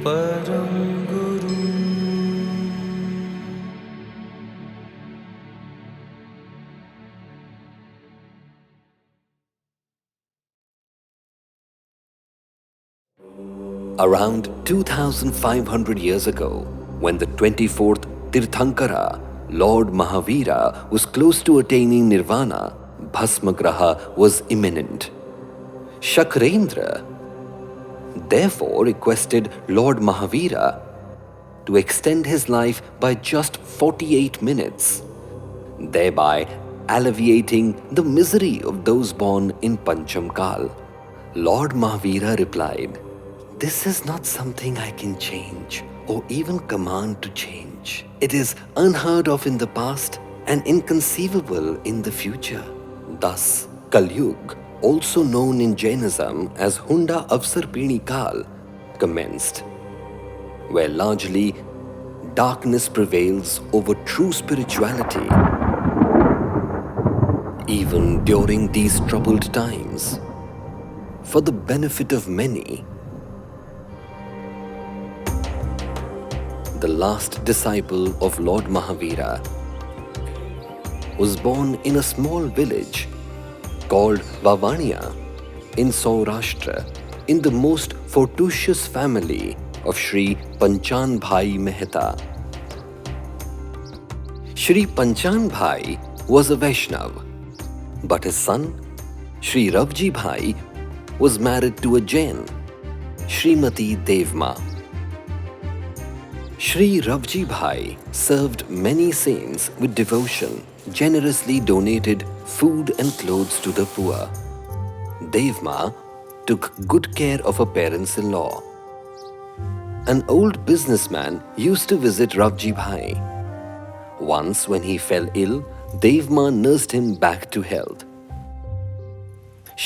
परम गुरु। Around 2500 years ago, when the 24th Tirthankara, Lord Mahavira, was close to attaining nirvana, Bhasmagraha was imminent. Shakrendra therefore requested Lord Mahavira to extend his life by just 48 minutes, thereby alleviating the misery of those born in Pancham Kal. Lord Mahavira replied, "This is not something I can change or even command to change. It is unheard of in the past and inconceivable in the future." Thus, Kalyug, also known in Jainism as Hunda Avsarpini Kal, commenced, where largely darkness prevails over true spirituality. Even during these troubled times, for the benefit of many, the last disciple of Lord Mahavira was born in a small village called Vavania in Saurashtra, in the most fortuitous family of Shri Panchanbhai Mehta. Shri Panchanbhai was a Vaishnav, but his son, Shri Ravjibhai, was married to a Jain, Srimati Devma. Shri Ravjibhai served many saints with devotion, generously donated food and clothes to the poor. Devma took good care of her parents-in-law. An old businessman used to visit Ravjibhai. Once when he fell ill, Devma nursed him back to health.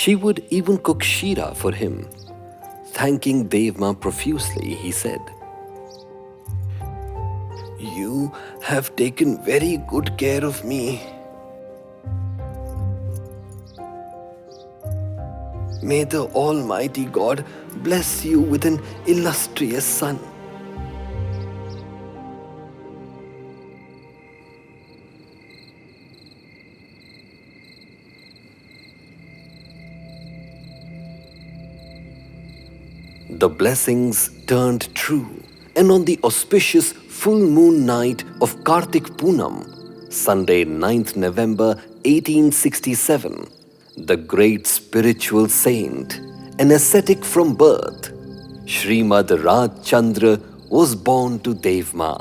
She would even cook shira for him. Thanking Devma profusely, he said, "You have taken very good care of me. May the Almighty God bless you with an illustrious son." The blessings turned true, and on the auspicious full moon night of Kartik Poonam, Sunday 9th November 1867, the great spiritual saint, an ascetic from birth, Shrimad Rajchandra was born to Devma.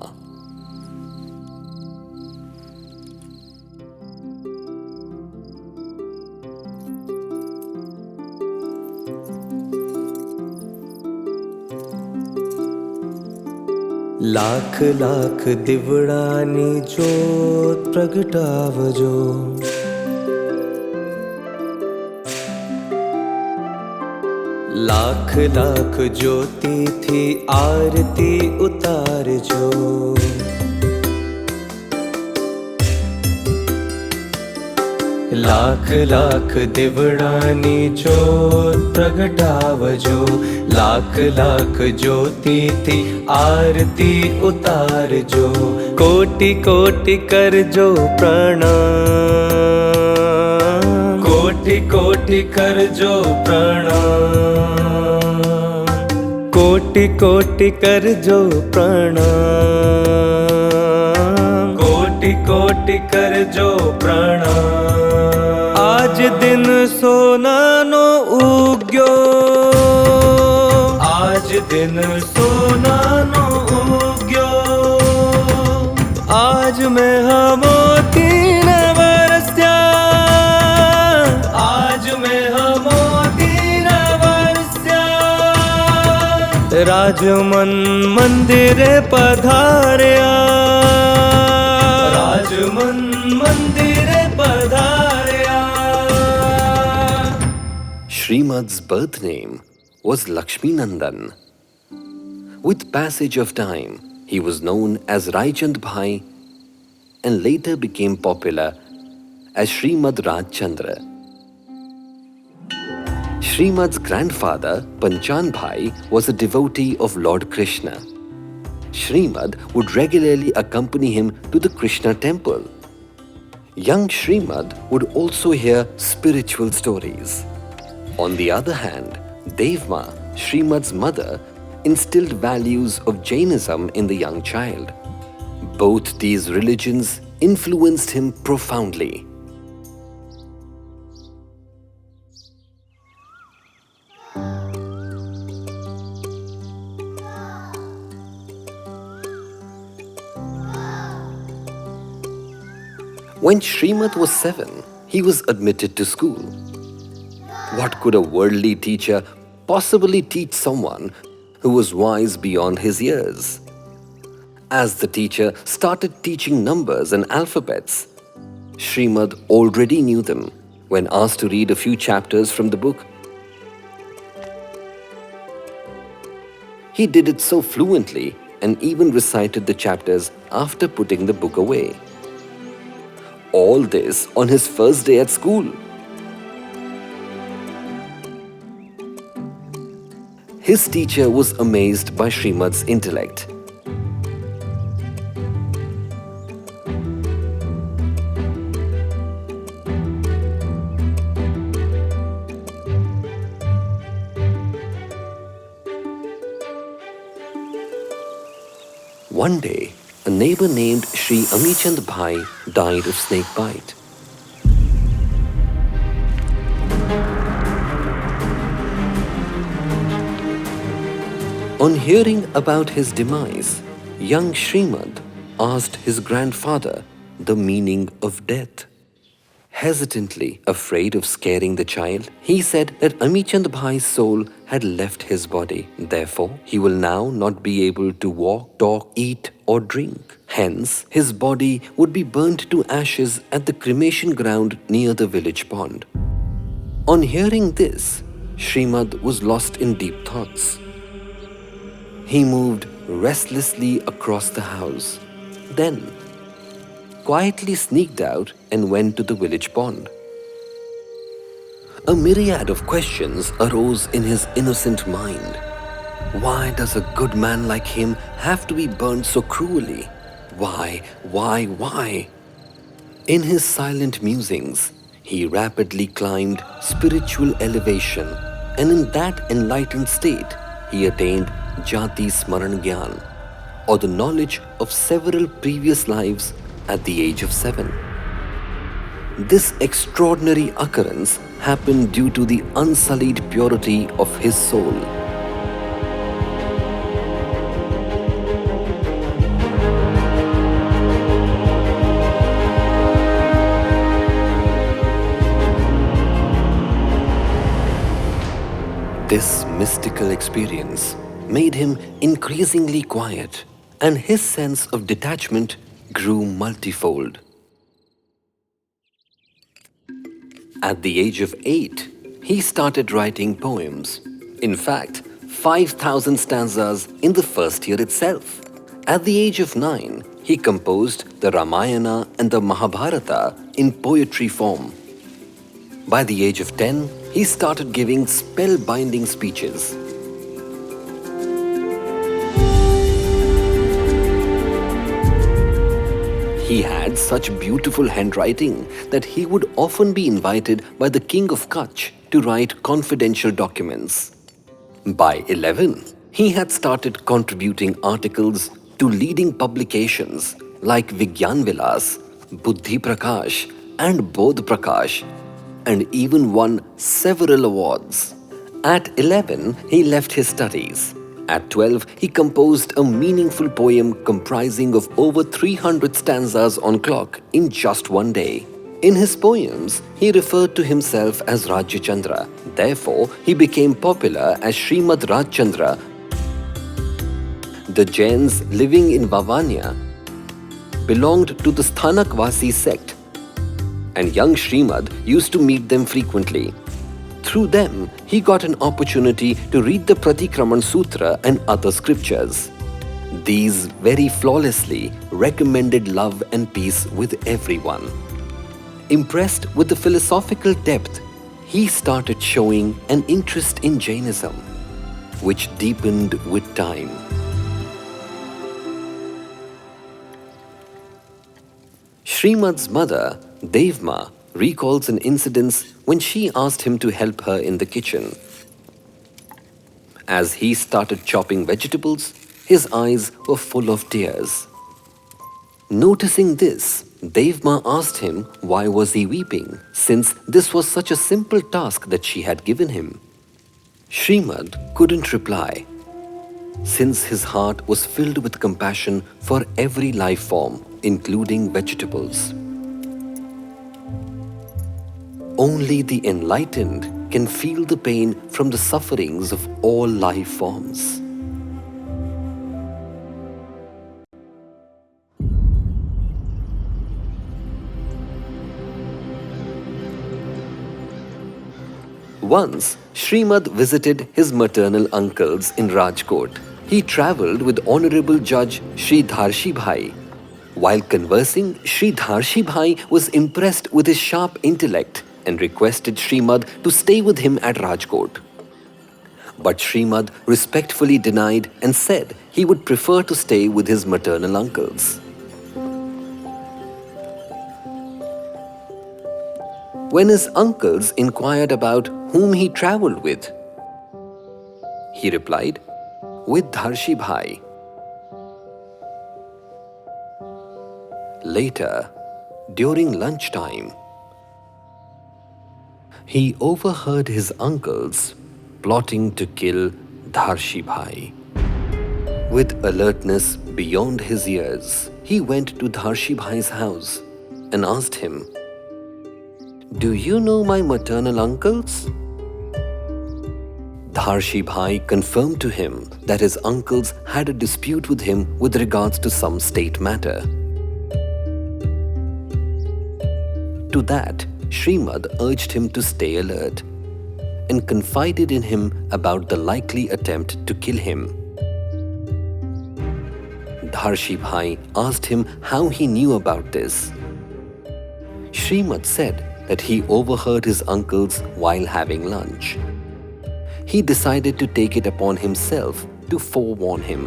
Lakh lakh दिवड़ानी जोत प्रगटावजो, लाख लाख ज्योति थी आरती उतारजो। लाख लाख दिवड़ानी जोत प्रगटावजो, लाख लाख ज्योति थी आरती उतारजो। कोटि कोटि करजो प्रणाम, कोटि कोटि करजो प्रणाम, कोटि कोटि करजो प्रणाम, कोटि कोटि करजो प्रणाम। आज दिन सोनानो उग्यो, आज दिन सोनानो उग्यो, आज मैं हमोती न बरस्या, आज मैं हमोती न बरस्या। राजमन मंदिर पधार्या, राजमन मंदिर पधार्या। Shrimad's birth name was Laxminandan. With passage of time, he was known as Rajchandbhai and later became popular as Shrimad Rajchandra. Shrimad's grandfather, Panchan Bhai, was a devotee of Lord Krishna. Shrimad would regularly accompany him to the Krishna temple. Young Shrimad would also hear spiritual stories. On the other hand, Devma, Shrimad's mother, instilled values of Jainism in the young child. Both these religions influenced him profoundly. When Shrimad was 7, he was admitted to school. What could a worldly teacher possibly teach someone who was wise beyond his years? As the teacher started teaching numbers and alphabets, Shrimad already knew them when asked to read a few chapters from the book. He did it so fluently and even recited the chapters after putting the book away. All this on his first day at school. His teacher was amazed by Shrimad's intellect. One day, a neighbor named Shri Amichand Bhai died of snake bite. On hearing about his demise, young Shrimad asked his grandfather the meaning of death. Hesitantly, afraid of scaring the child, he said that Amichand Bhai's soul had left his body. Therefore, he will now not be able to walk, talk, eat, or drink. Hence, his body would be burnt to ashes at the cremation ground near the village pond. On hearing this, Shrimad was lost in deep thoughts. He moved restlessly across the house. Then, quietly sneaked out and went to the village pond. A myriad of questions arose in his innocent mind. Why does a good man like him have to be burned so cruelly? Why? In his silent musings, he rapidly climbed spiritual elevation, and in that enlightened state, he attained Jati Smaran Gnan, or the knowledge of several previous lives at the age of 7. This extraordinary occurrence happened due to the unsullied purity of his soul. This mystical experience made him increasingly quiet, and his sense of detachment grew multifold. At the age of 8, he started writing poems. In fact, 5,000 stanzas in the first year itself. At the age of 9, he composed the Ramayana and the Mahabharata in poetry form. By the age of 10, he started giving spellbinding speeches. He had such beautiful handwriting that he would often be invited by the King of Kutch to write confidential documents. By 11, he had started contributing articles to leading publications like Vigyan Vilas, Buddhi Prakash and Bodh Prakash, and even won several awards. At 11, he left his studies. At 12, he composed a meaningful poem comprising of over 300 stanzas on clock in just one day. In his poems, he referred to himself as Rajchandra. Therefore, he became popular as Shrimad Rajchandra. The Jains living in Vavania belonged to the Sthanakvasi sect, and young Shrimad used to meet them frequently. Through them, he got an opportunity to read the Pratikraman Sutra and other scriptures. These very flawlessly recommended love and peace with everyone. Impressed with the philosophical depth, he started showing an interest in Jainism, which deepened with time. Shrimad's mother, Devma, recalls an incident when she asked him to help her in the kitchen. As he started chopping vegetables, his eyes were full of tears. Noticing this, Devma asked him why was he weeping, since this was such a simple task that she had given him. Shrimad couldn't reply, since his heart was filled with compassion for every life form, including vegetables. Only the enlightened can feel the pain from the sufferings of all life forms. Once, Shrimad visited his maternal uncles in Rajkot. He travelled with Honourable Judge Shri Ravjibhai. While conversing, Shri Ravjibhai was impressed with his sharp intellect and requested Shrimad to stay with him at Rajkot. But Shrimad respectfully denied and said he would prefer to stay with his maternal uncles. When his uncles inquired about whom he travelled with, he replied, "With Ravjibhai." Later, during lunchtime, he overheard his uncles plotting to kill Ravjibhai. With alertness beyond his years, he went to Ravjibhai's house and asked him, "Do you know my maternal uncles?" Ravjibhai confirmed to him that his uncles had a dispute with him with regards to some state matter. To that, Shrimad urged him to stay alert and confided in him about the likely attempt to kill him. Ravjibhai asked him how he knew about this. Shrimad said that he overheard his uncles while having lunch. He decided to take it upon himself to forewarn him.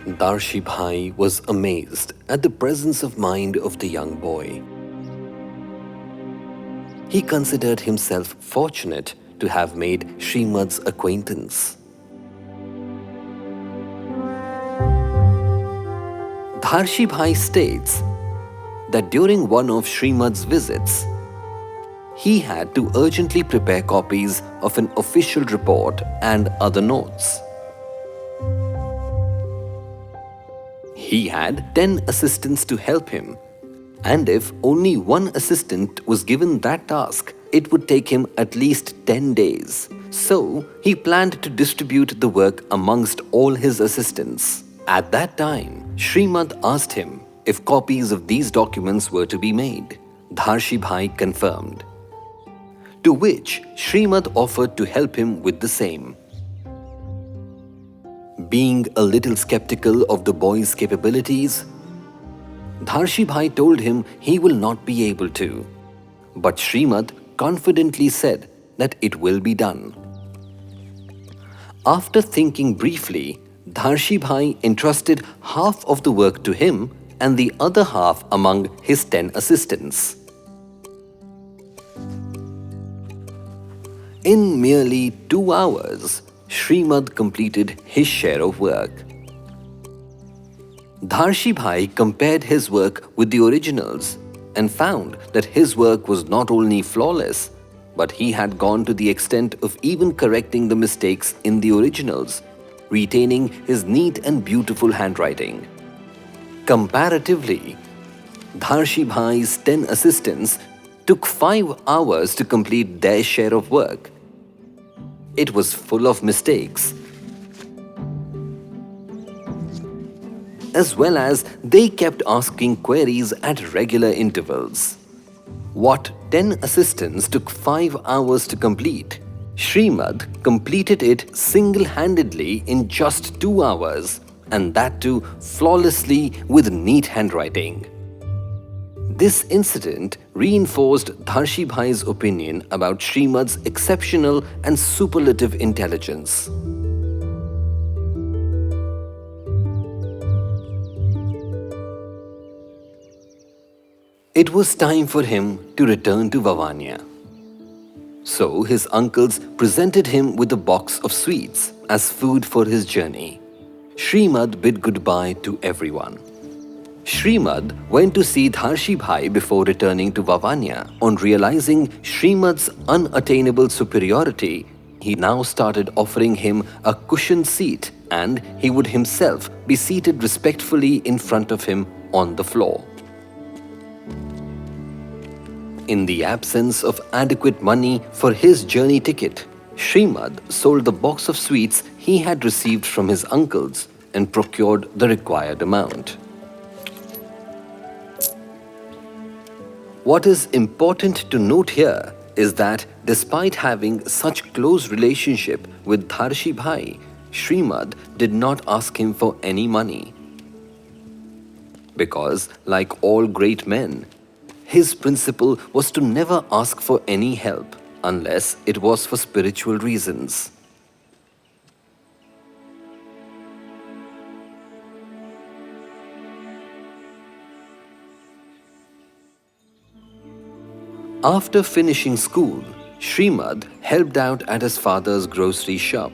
Ravjibhai was amazed at the presence of mind of the young boy. He considered himself fortunate to have made Shrimad's acquaintance. Ravjibhai states that during one of Shrimad's visits, he had to urgently prepare copies of an official report and other notes. He had 10 assistants to help him, and if only one assistant was given that task, it would take him at least 10 days. So, he planned to distribute the work amongst all his assistants. At that time, Shrimad asked him if copies of these documents were to be made. Ravjibhai confirmed, to which Shrimad offered to help him with the same. Being a little skeptical of the boy's capabilities, Ravjibhai told him he will not be able to, but Shrimad confidently said that it will be done. After thinking briefly, Ravjibhai entrusted half of the work to him and the other half among his 10 assistants. In merely 2 hours, Shrimad completed his share of work. Ravjibhai compared his work with the originals and found that his work was not only flawless, but he had gone to the extent of even correcting the mistakes in the originals, retaining his neat and beautiful handwriting. Comparatively, Ravjibhai's 10 assistants took 5 hours to complete their share of work. It was full of mistakes, as well as they kept asking queries at regular intervals. What 10 assistants took 5 hours to complete, Shrimad completed it single-handedly in just 2 hours, and that too flawlessly with neat handwriting. This incident reinforced Dharshibhai's opinion about Shrimad's exceptional and superlative intelligence. It was time for him to return to Vavania. So his uncles presented him with a box of sweets as food for his journey. Shrimad bid goodbye to everyone. Shrimad went to see Dharshibhai before returning to Vavania. On realizing Shrimad's unattainable superiority, he now started offering him a cushioned seat, and he would himself be seated respectfully in front of him on the floor. In the absence of adequate money for his journey ticket, Shrimad sold the box of sweets he had received from his uncles and procured the required amount. What is important to note here is that despite having such close relationship with Dharshibhai, Shrimad did not ask him for any money. Because, like all great men, his principle was to never ask for any help unless it was for spiritual reasons. After finishing school, Shrimad helped out at his father's grocery shop.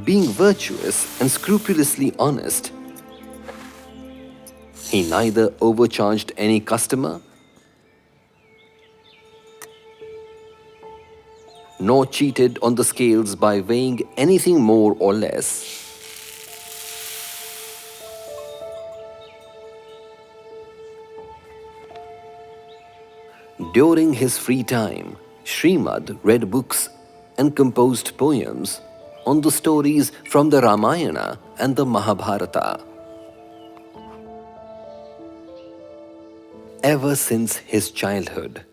Being virtuous and scrupulously honest, he neither overcharged any customer nor cheated on the scales by weighing anything more or less. During his free time, Shrimad read books and composed poems on the stories from the Ramayana and the Mahabharata. Ever since his childhood,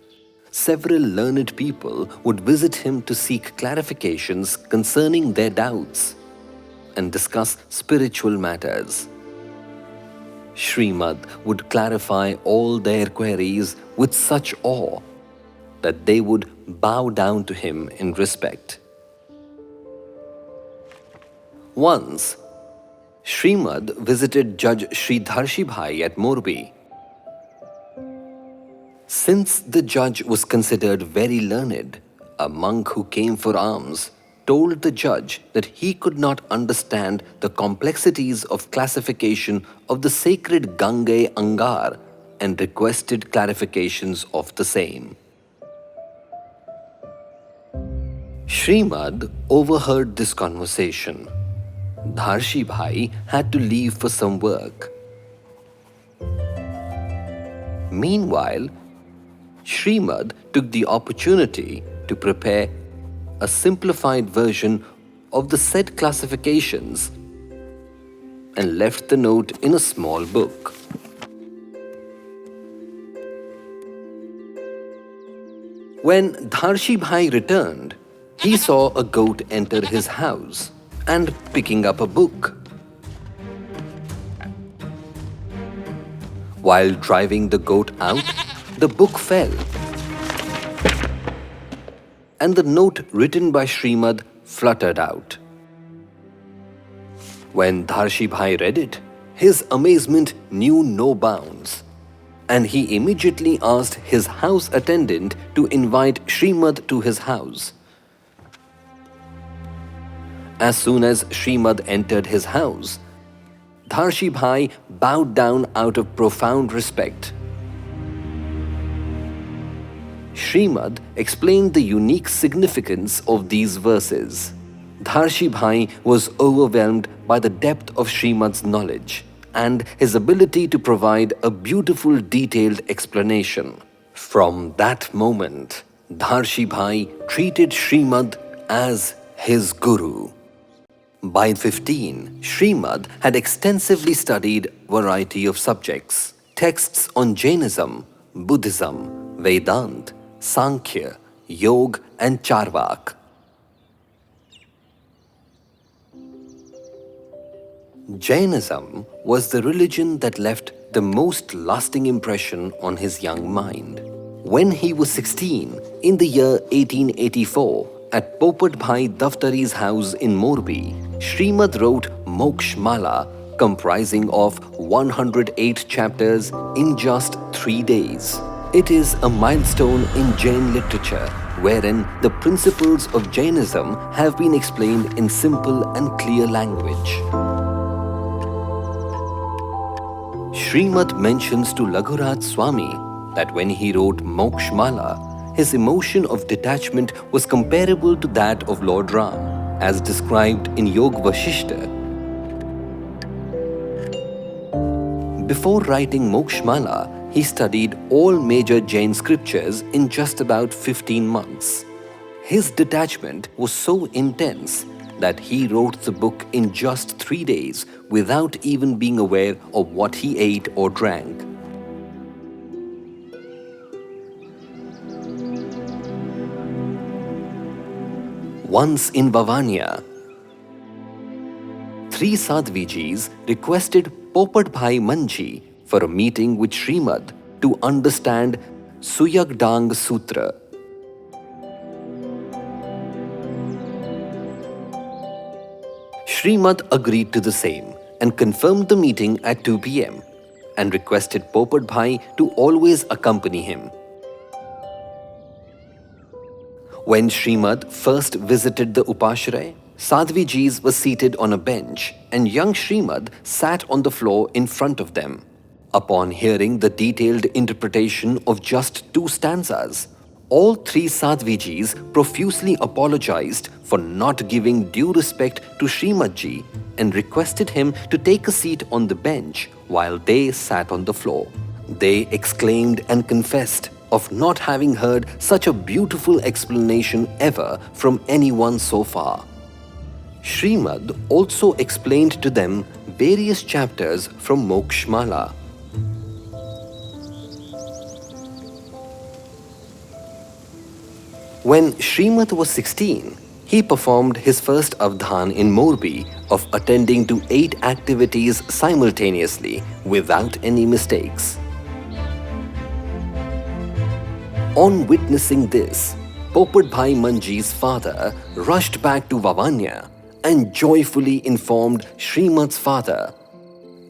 several learned people would visit him to seek clarifications concerning their doubts and discuss spiritual matters. Shrimad would clarify all their queries with such awe that they would bow down to him in respect. Once, Shrimad visited Judge Shri Dharshibhai at Morbi. Since the judge was considered very learned, a monk who came for alms told the judge that he could not understand the complexities of classification of the sacred Gange Angar and requested clarifications of the same. Shrimad overheard this conversation. Dharshibhai had to leave for some work. Meanwhile, Shrimad took the opportunity to prepare a simplified version of the said classifications and left the note in a small book. When Dharshibhai returned, he saw a goat enter his house and picking up a book. While driving the goat out, the book fell, and the note written by Shrimad fluttered out. When Dharshibhai read it, his amazement knew no bounds, and he immediately asked his house attendant to invite Shrimad to his house. As soon as Shrimad entered his house, Dharshibhai bowed down out of profound respect. Shrimad explained the unique significance of these verses. Dharshibhai was overwhelmed by the depth of Shrimad's knowledge and his ability to provide a beautiful, detailed explanation. From that moment, Dharshibhai treated Shrimad as his guru. By 15, Shrimad had extensively studied a variety of subjects, texts on Jainism, Buddhism, Vedanta, Sankhya, Yoga and Charvak. Jainism was the religion that left the most lasting impression on his young mind. When he was 16, in the year 1884, at Popat Bhai Daftari's house in Morbi, Shrimad wrote Mokshmala, comprising of 108 chapters in just 3 days. It is a milestone in Jain literature, wherein the principles of Jainism have been explained in simple and clear language. Shrimad mentions to Laghuraj Swami that when he wrote Mokshmala, his emotion of detachment was comparable to that of Lord Ram, as described in Yog Vashishta. Before writing Mokshmala, he studied all major Jain scriptures in just about 15 months. His detachment was so intense that he wrote the book in just 3 days without even being aware of what he ate or drank. Once in Vavania, 3 Sadhvijis requested Popat Bhai Manji for a meeting with Shrimad to understand Suyagdang Sutra. Shrimad agreed to the same and confirmed the meeting at 2 p.m. and requested Popat Bhai to always accompany him. When Shrimad first visited the Upashray, Sadhvijis were seated on a bench and young Shrimad sat on the floor in front of them. Upon hearing the detailed interpretation of just 2 stanzas, all 3 Sadhvijis profusely apologized for not giving due respect to Shrimadji and requested him to take a seat on the bench while they sat on the floor. They exclaimed and confessed of not having heard such a beautiful explanation ever from anyone so far. Shrimad also explained to them various chapters from Mokshmala. When Shrimad was 16, he performed his first avdhan in Morbi of attending to 8 activities simultaneously without any mistakes. On witnessing this, Popat Bhai Manji's father rushed back to Vavania and joyfully informed Shrimad's father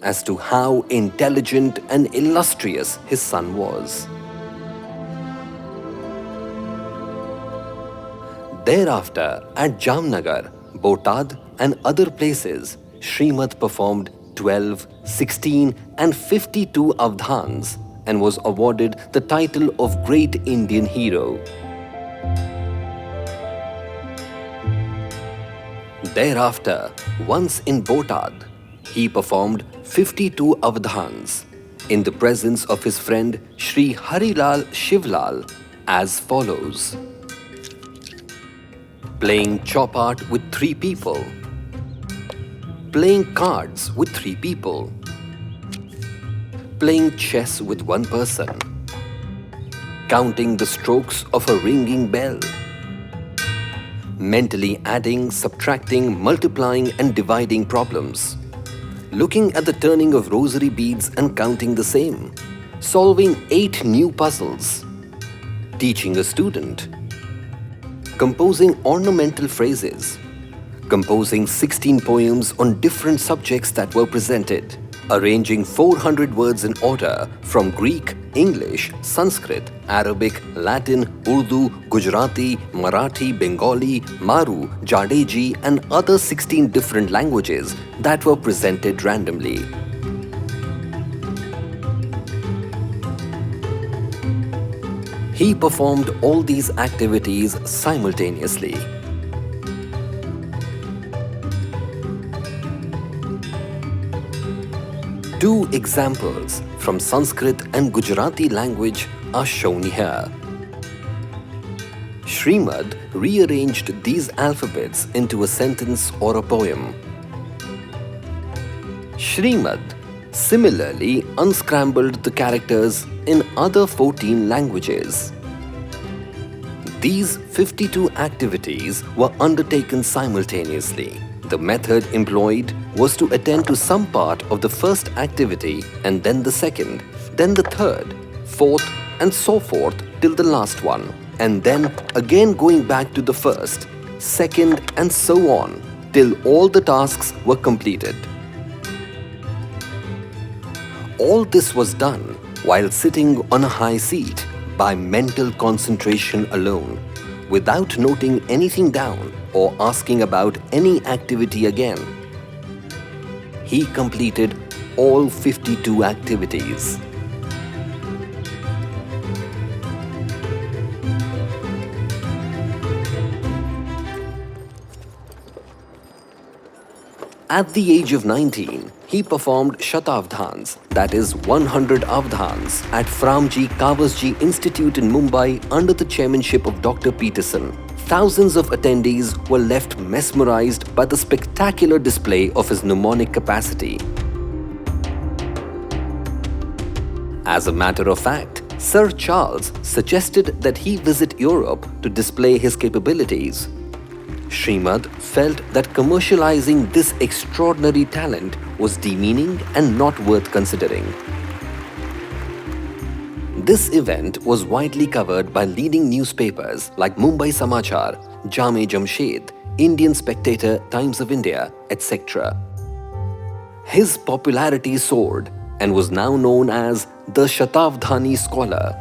as to how intelligent and illustrious his son was. Thereafter, at Jamnagar, Botad and other places, Shrimad performed 12, 16 and 52 avdhans and was awarded the title of Great Indian Hero. Thereafter, once in Botad, he performed 52 avdhans in the presence of his friend Shri Harilal Shivlal as follows: playing chopart with 3 people, playing cards with 3 people, playing chess with 1 person, counting the strokes of a ringing bell, mentally adding, subtracting, multiplying and dividing problems, looking at the turning of rosary beads and counting the same, solving 8 new puzzles, teaching a student, composing ornamental phrases, composing 16 poems on different subjects that were presented, arranging 400 words in order from Greek, English, Sanskrit, Arabic, Latin, Urdu, Gujarati, Marathi, Bengali, Maru, Jadeji and other 16 different languages that were presented randomly. He performed all these activities simultaneously. Two examples from Sanskrit and Gujarati language are shown here. Shrimad rearranged these alphabets into a sentence or a poem. Shrimad similarly unscrambled the characters in other 14 languages. These 52 activities were undertaken simultaneously. The method employed was to attend to some part of the first activity and then the second, then the third, fourth and so forth till the last one, and then again going back to the first, second and so on till all the tasks were completed. All this was done while sitting on a high seat by mental concentration alone, without noting anything down or asking about any activity again. He completed all 52 activities. At the age of 19, he performed Shatavadhans, that is 100 avdhans, at Framjee Cawasjee Institute in Mumbai under the chairmanship of Dr. Peterson. Thousands of attendees were left mesmerized by the spectacular display of his mnemonic capacity. As a matter of fact, Sir Charles suggested that he visit Europe to display his capabilities. Shrimad felt that commercializing this extraordinary talent was demeaning and not worth considering. This event was widely covered by leading newspapers like Mumbai Samachar, Jam-e-Jamshed, Indian Spectator, Times of India, etc. His popularity soared and was now known as the Shatavadhani scholar.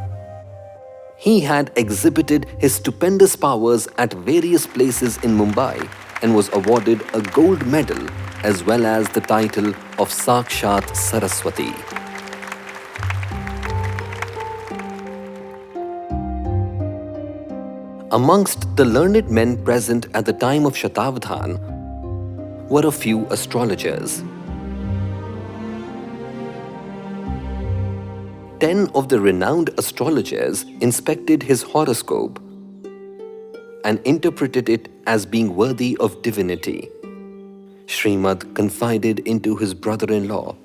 He had exhibited his stupendous powers at various places in Mumbai and was awarded a gold medal as well as the title of Sakshat Saraswati. Amongst the learned men present at the time of Shatavadhan were a few astrologers. 10 of the renowned astrologers inspected his horoscope and interpreted it as being worthy of divinity. Shrimad confided into his brother-in-law,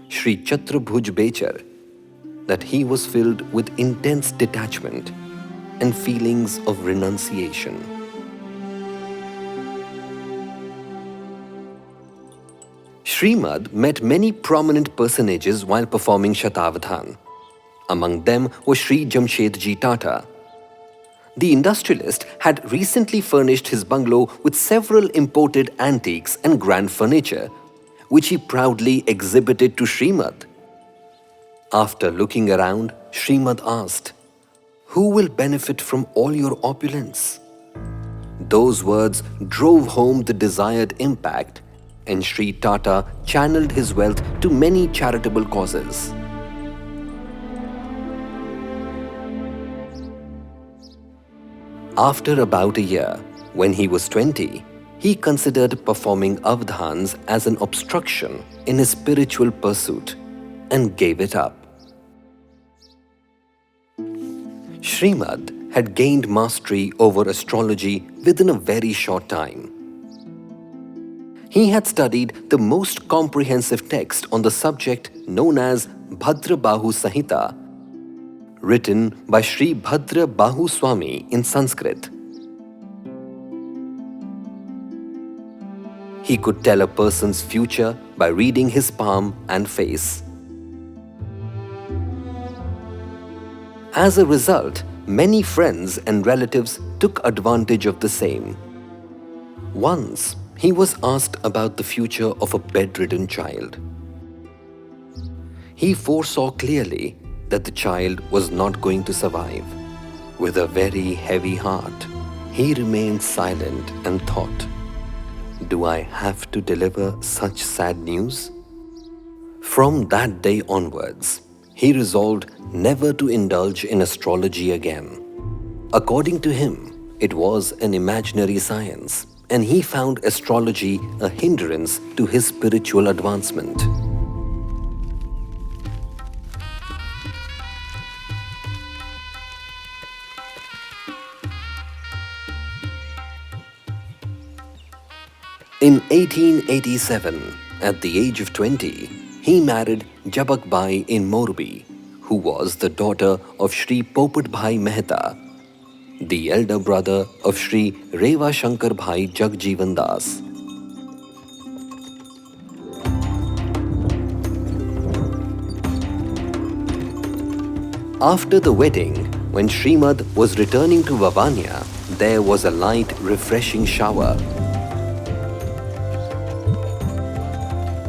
Shri Chatrabhuj Bechar, that he was filled with intense detachment and feelings of renunciation. Shrimad met many prominent personages while performing Shatavadhan. Among them was Shri Jamshedji Tata. The industrialist had recently furnished his bungalow with several imported antiques and grand furniture, which he proudly exhibited to Shrimad. After looking around, Shrimad asked, "Who will benefit from all your opulence?" Those words drove home the desired impact, and Shri Tata channeled his wealth to many charitable causes. After about a year, when he was 20, he considered performing avdhans as an obstruction in his spiritual pursuit and gave it up. Shrimad had gained mastery over astrology within a very short time. He had studied the most comprehensive text on the subject known as Bhadra Bahu Samhita, written by Shri Bhadra Bahu Swami in Sanskrit. He could tell a person's future by reading his palm and face. As a result, many friends and relatives took advantage of the same. Once, he was asked about the future of a bedridden child. He foresaw clearly that the child was not going to survive. With a very heavy heart, he remained silent and thought, "Do I have to deliver such sad news?" From that day onwards, he resolved never to indulge in astrology again. According to him, it was an imaginary science, and he found astrology a hindrance to his spiritual advancement. In 1887, at the age of 20, he married Jabakbai in Morbi, who was the daughter of Shri Popatbhai Mehta, the elder brother of Shri Reva Shankar Bhai Jagjeevan Das. After the wedding, when Shrimad was returning to Vavania, there was a light, refreshing shower.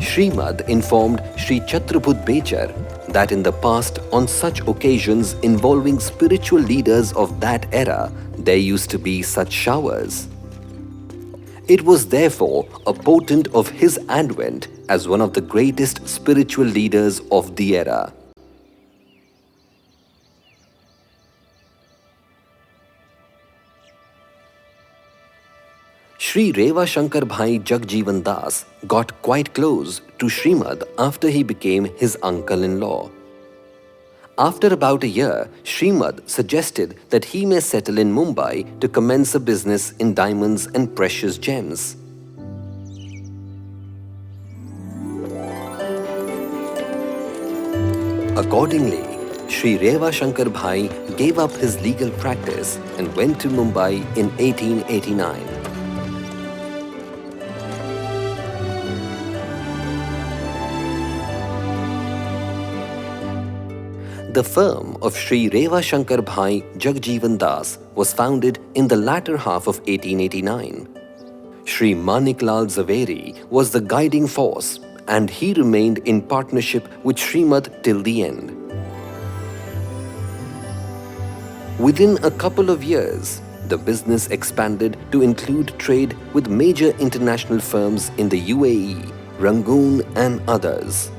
Shrimad informed Shri Chhatraput Bechar that in the past, on such occasions involving spiritual leaders of that era, there used to be such showers. It was therefore a portent of his advent as one of the greatest spiritual leaders of the era. Shri Revashankarabhai Jagjeevan Das got quite close to Shrimad after he became his uncle-in-law. After about a year, Shrimad suggested that he may settle in Mumbai to commence a business in diamonds and precious gems. Accordingly, Shri Revashankarabhai gave up his legal practice and went to Mumbai in 1889. The firm of Shri Revashankarabhai Jagjeevan Das was founded in the latter half of 1889. Shri Maniklal Zaveri was the guiding force, and he remained in partnership with Shrimad till the end. Within a couple of years, the business expanded to include trade with major international firms in the UAE, Rangoon and others.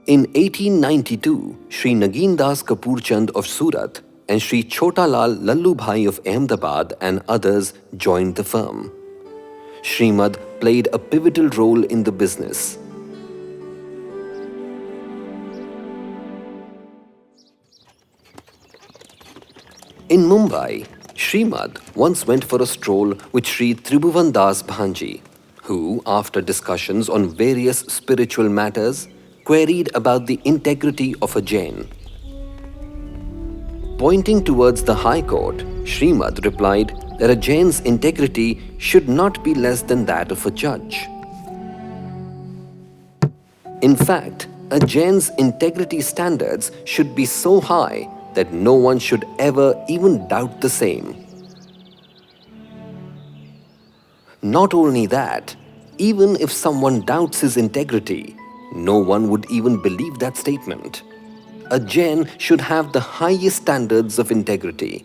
In 1892, Shri Nagin Das Kapoor Chand of Surat and Shri Chota Lal Lallu Bhai of Ahmedabad and others joined the firm. Shrimad played a pivotal role in the business. In Mumbai, Shrimad once went for a stroll with Shri Tribhuvan Das Bhanji, who, after discussions on various spiritual matters, queried about the integrity of a Jain. Pointing towards the High Court, Shrimad replied that a Jain's integrity should not be less than that of a judge. In fact, a Jain's integrity standards should be so high that no one should ever even doubt the same. Not only that, even if someone doubts his integrity, no one would even believe that statement. A Jain should have the highest standards of integrity.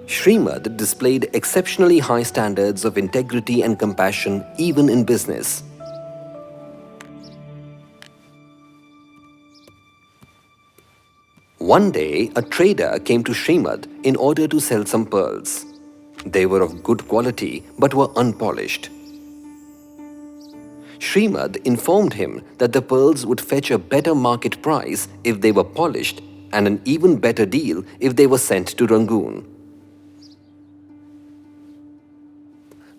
Shrimad displayed exceptionally high standards of integrity and compassion even in business. One day, a trader came to Shrimad in order to sell some pearls. They were of good quality but were unpolished. Shrimad informed him that the pearls would fetch a better market price if they were polished and an even better deal if they were sent to Rangoon.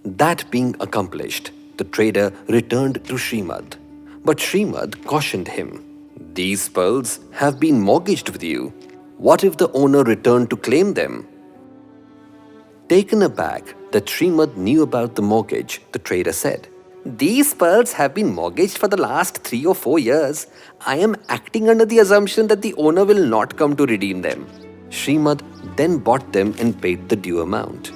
That being accomplished, the trader returned to Shrimad. But Shrimad cautioned him, "These pearls have been mortgaged with you. What if the owner returned to claim them?" Taken aback that Shrimad knew about the mortgage, the trader said, "These pearls have been mortgaged for the last 3 or 4 years. I am acting under the assumption that the owner will not come to redeem them." Shrimad then bought them and paid the due amount.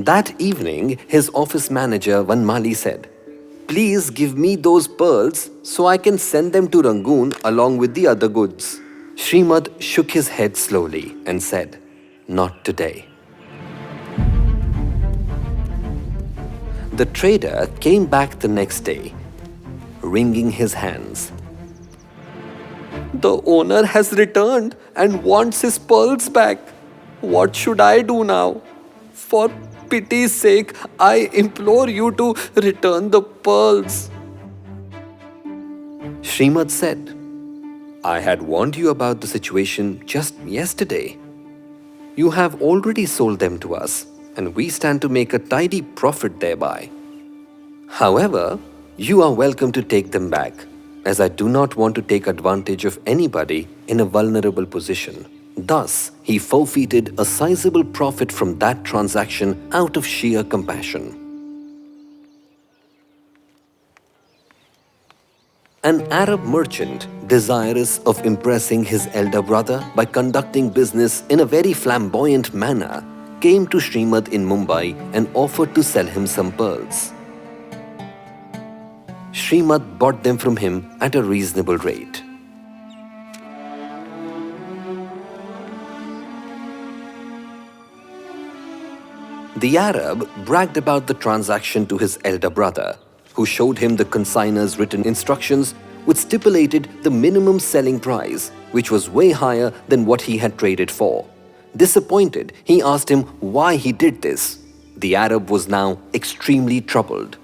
That evening, his office manager Vanmali said, "Please give me those pearls so I can send them to Rangoon along with the other goods." Shrimad shook his head slowly and said, "Not today." The trader came back the next day, wringing his hands. "The owner has returned and wants his pearls back. What should I do now? For pity's sake, I implore you to return the pearls." Shrimad said, "I had warned you about the situation just yesterday. You have already sold them to us, and we stand to make a tidy profit thereby. However, you are welcome to take them back, as I do not want to take advantage of anybody in a vulnerable position. Thus, he forfeited a sizable profit from that transaction out of sheer compassion. An Arab merchant, desirous of impressing his elder brother by conducting business in a very flamboyant manner, came to Shrimad in Mumbai and offered to sell him some pearls. Shrimad bought them from him at a reasonable rate. The Arab bragged about the transaction to his elder brother, who showed him the consignor's written instructions, which stipulated the minimum selling price, which was way higher than what he had traded for. Disappointed, he asked him why he did this. The Arab was now extremely troubled.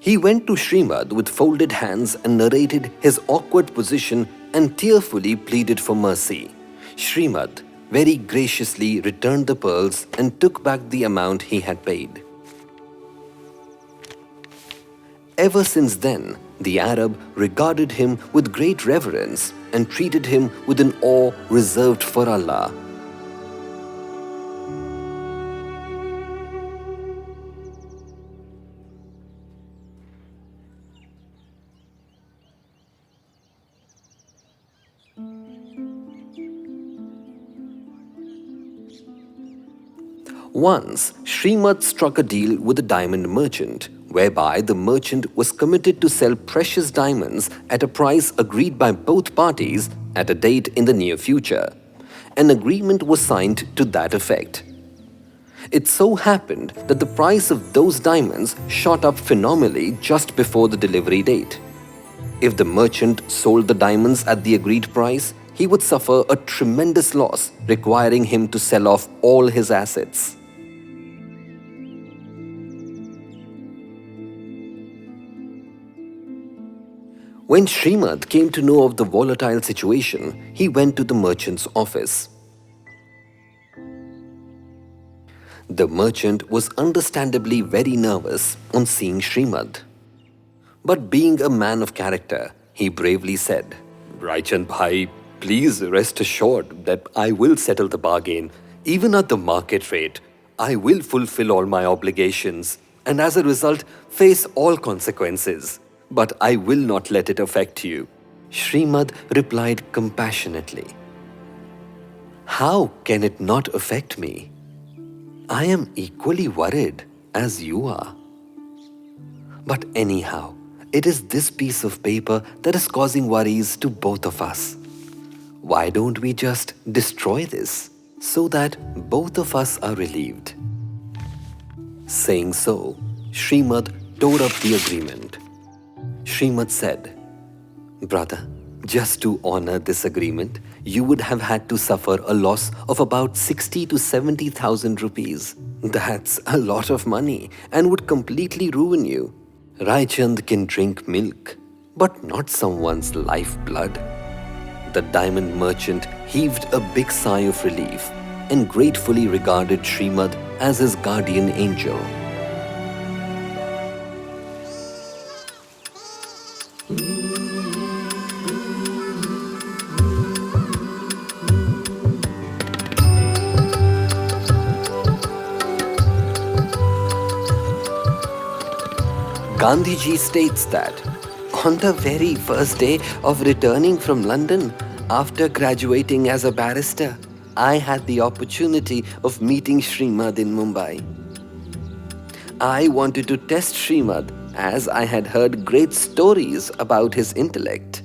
He went to Shrimad with folded hands and narrated his awkward position and tearfully pleaded for mercy. Shrimad very graciously returned the pearls and took back the amount he had paid. Ever since then, the Arab regarded him with great reverence and treated him with an awe reserved for Allah. Once, Shrimad struck a deal with a diamond merchant, whereby the merchant was committed to sell precious diamonds at a price agreed by both parties at a date in the near future. An agreement was signed to that effect. It so happened that the price of those diamonds shot up phenomenally just before the delivery date. If the merchant sold the diamonds at the agreed price, he would suffer a tremendous loss, requiring him to sell off all his assets. When Shrimad came to know of the volatile situation, he went to the merchant's office. The merchant was understandably very nervous on seeing Shrimad. But being a man of character, he bravely said, "Rajchandra, please rest assured that I will settle the bargain. Even at the market rate, I will fulfill all my obligations and as a result face all consequences. But I will not let it affect you." Shrimad replied compassionately, "How can it not affect me? I am equally worried as you are. But anyhow, it is this piece of paper that is causing worries to both of us. Why don't we just destroy this so that both of us are relieved?" Saying so, Shrimad tore up the agreement. Shrimad said, "Brother, just to honor this agreement, you would have had to suffer a loss of about 60 to 70,000 rupees. That's a lot of money and would completely ruin you. Raichand can drink milk, but not someone's lifeblood." The diamond merchant heaved a big sigh of relief and gratefully regarded Shrimad as his guardian angel. Gandhiji states that on the very first day of returning from London after graduating as a barrister, I had the opportunity of meeting Shrimad in Mumbai. I wanted to test Shrimad as I had heard great stories about his intellect.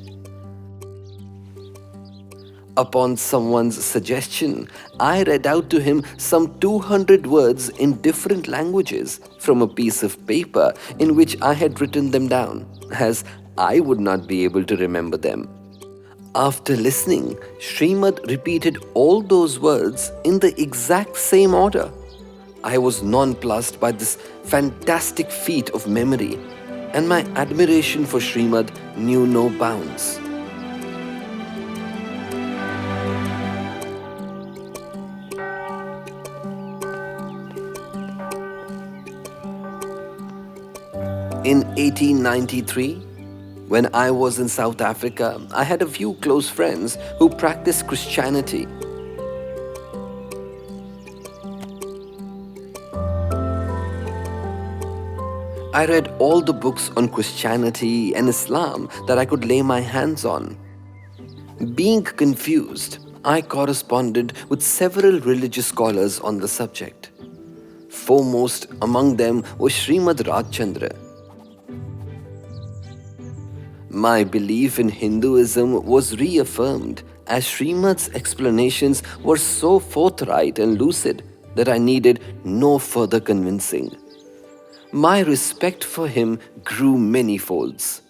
Upon someone's suggestion, I read out to him some 200 words in different languages from a piece of paper in which I had written them down, as I would not be able to remember them. After listening, Shrimad repeated all those words in the exact same order. I was nonplussed by this fantastic feat of memory, and my admiration for Shrimad knew no bounds. In 1893, when I was in South Africa, I had a few close friends who practiced Christianity. I read all the books on Christianity and Islam that I could lay my hands on. Being confused, I corresponded with several religious scholars on the subject. Foremost among them was Shrimad Rajchandra. My belief in Hinduism was reaffirmed as Shrimad's explanations were so forthright and lucid that I needed no further convincing. My respect for him grew many folds.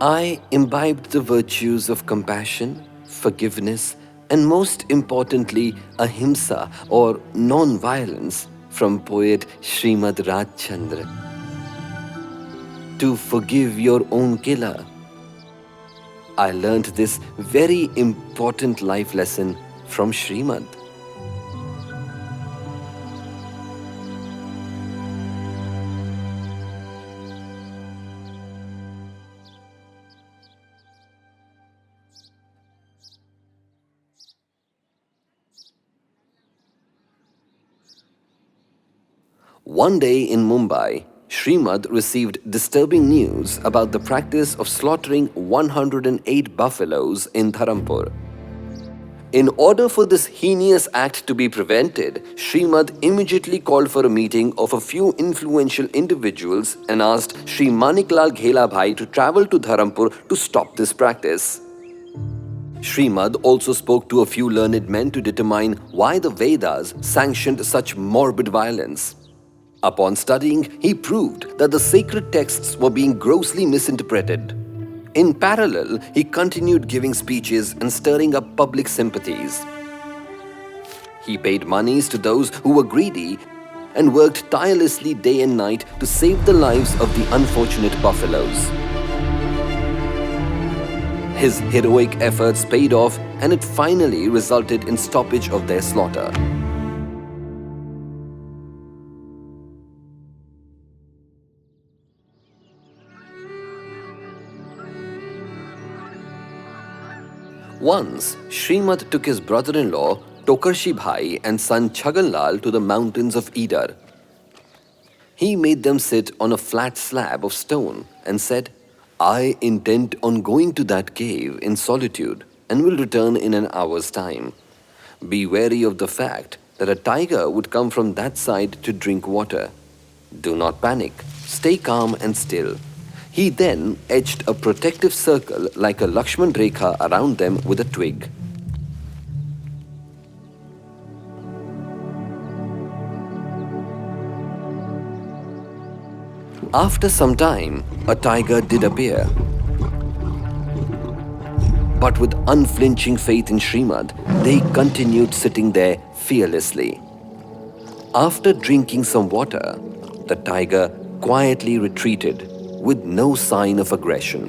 I imbibed the virtues of compassion, forgiveness, and most importantly, ahimsa or non-violence from poet Shrimad Rajchandra. To forgive your own killer. I learned this very important life lesson from Shrimad. One day in Mumbai, Shrimad received disturbing news about the practice of slaughtering 108 buffaloes in Dharampur. In order for this heinous act to be prevented, Shrimad immediately called for a meeting of a few influential individuals and asked Shri Maniklal Ghelabhai to travel to Dharampur to stop this practice. Shrimad also spoke to a few learned men to determine why the Vedas sanctioned such morbid violence. Upon studying, he proved that the sacred texts were being grossly misinterpreted. In parallel, he continued giving speeches and stirring up public sympathies. He paid monies to those who were greedy and worked tirelessly day and night to save the lives of the unfortunate buffaloes. His heroic efforts paid off and it finally resulted in stoppage of their slaughter. Once, Shrimad took his brother-in-law, Tokarshi and son Chhaganlal to the mountains of Idar. He made them sit on a flat slab of stone and said, I intend on going to that cave in solitude and will return in an hour's time. Be wary of the fact that a tiger would come from that side to drink water. Do not panic. Stay calm and still. He then etched a protective circle like a Lakshman Rekha around them with a twig. After some time, a tiger did appear. But with unflinching faith in Shrimad, they continued sitting there fearlessly. After drinking some water, the tiger quietly retreated with no sign of aggression.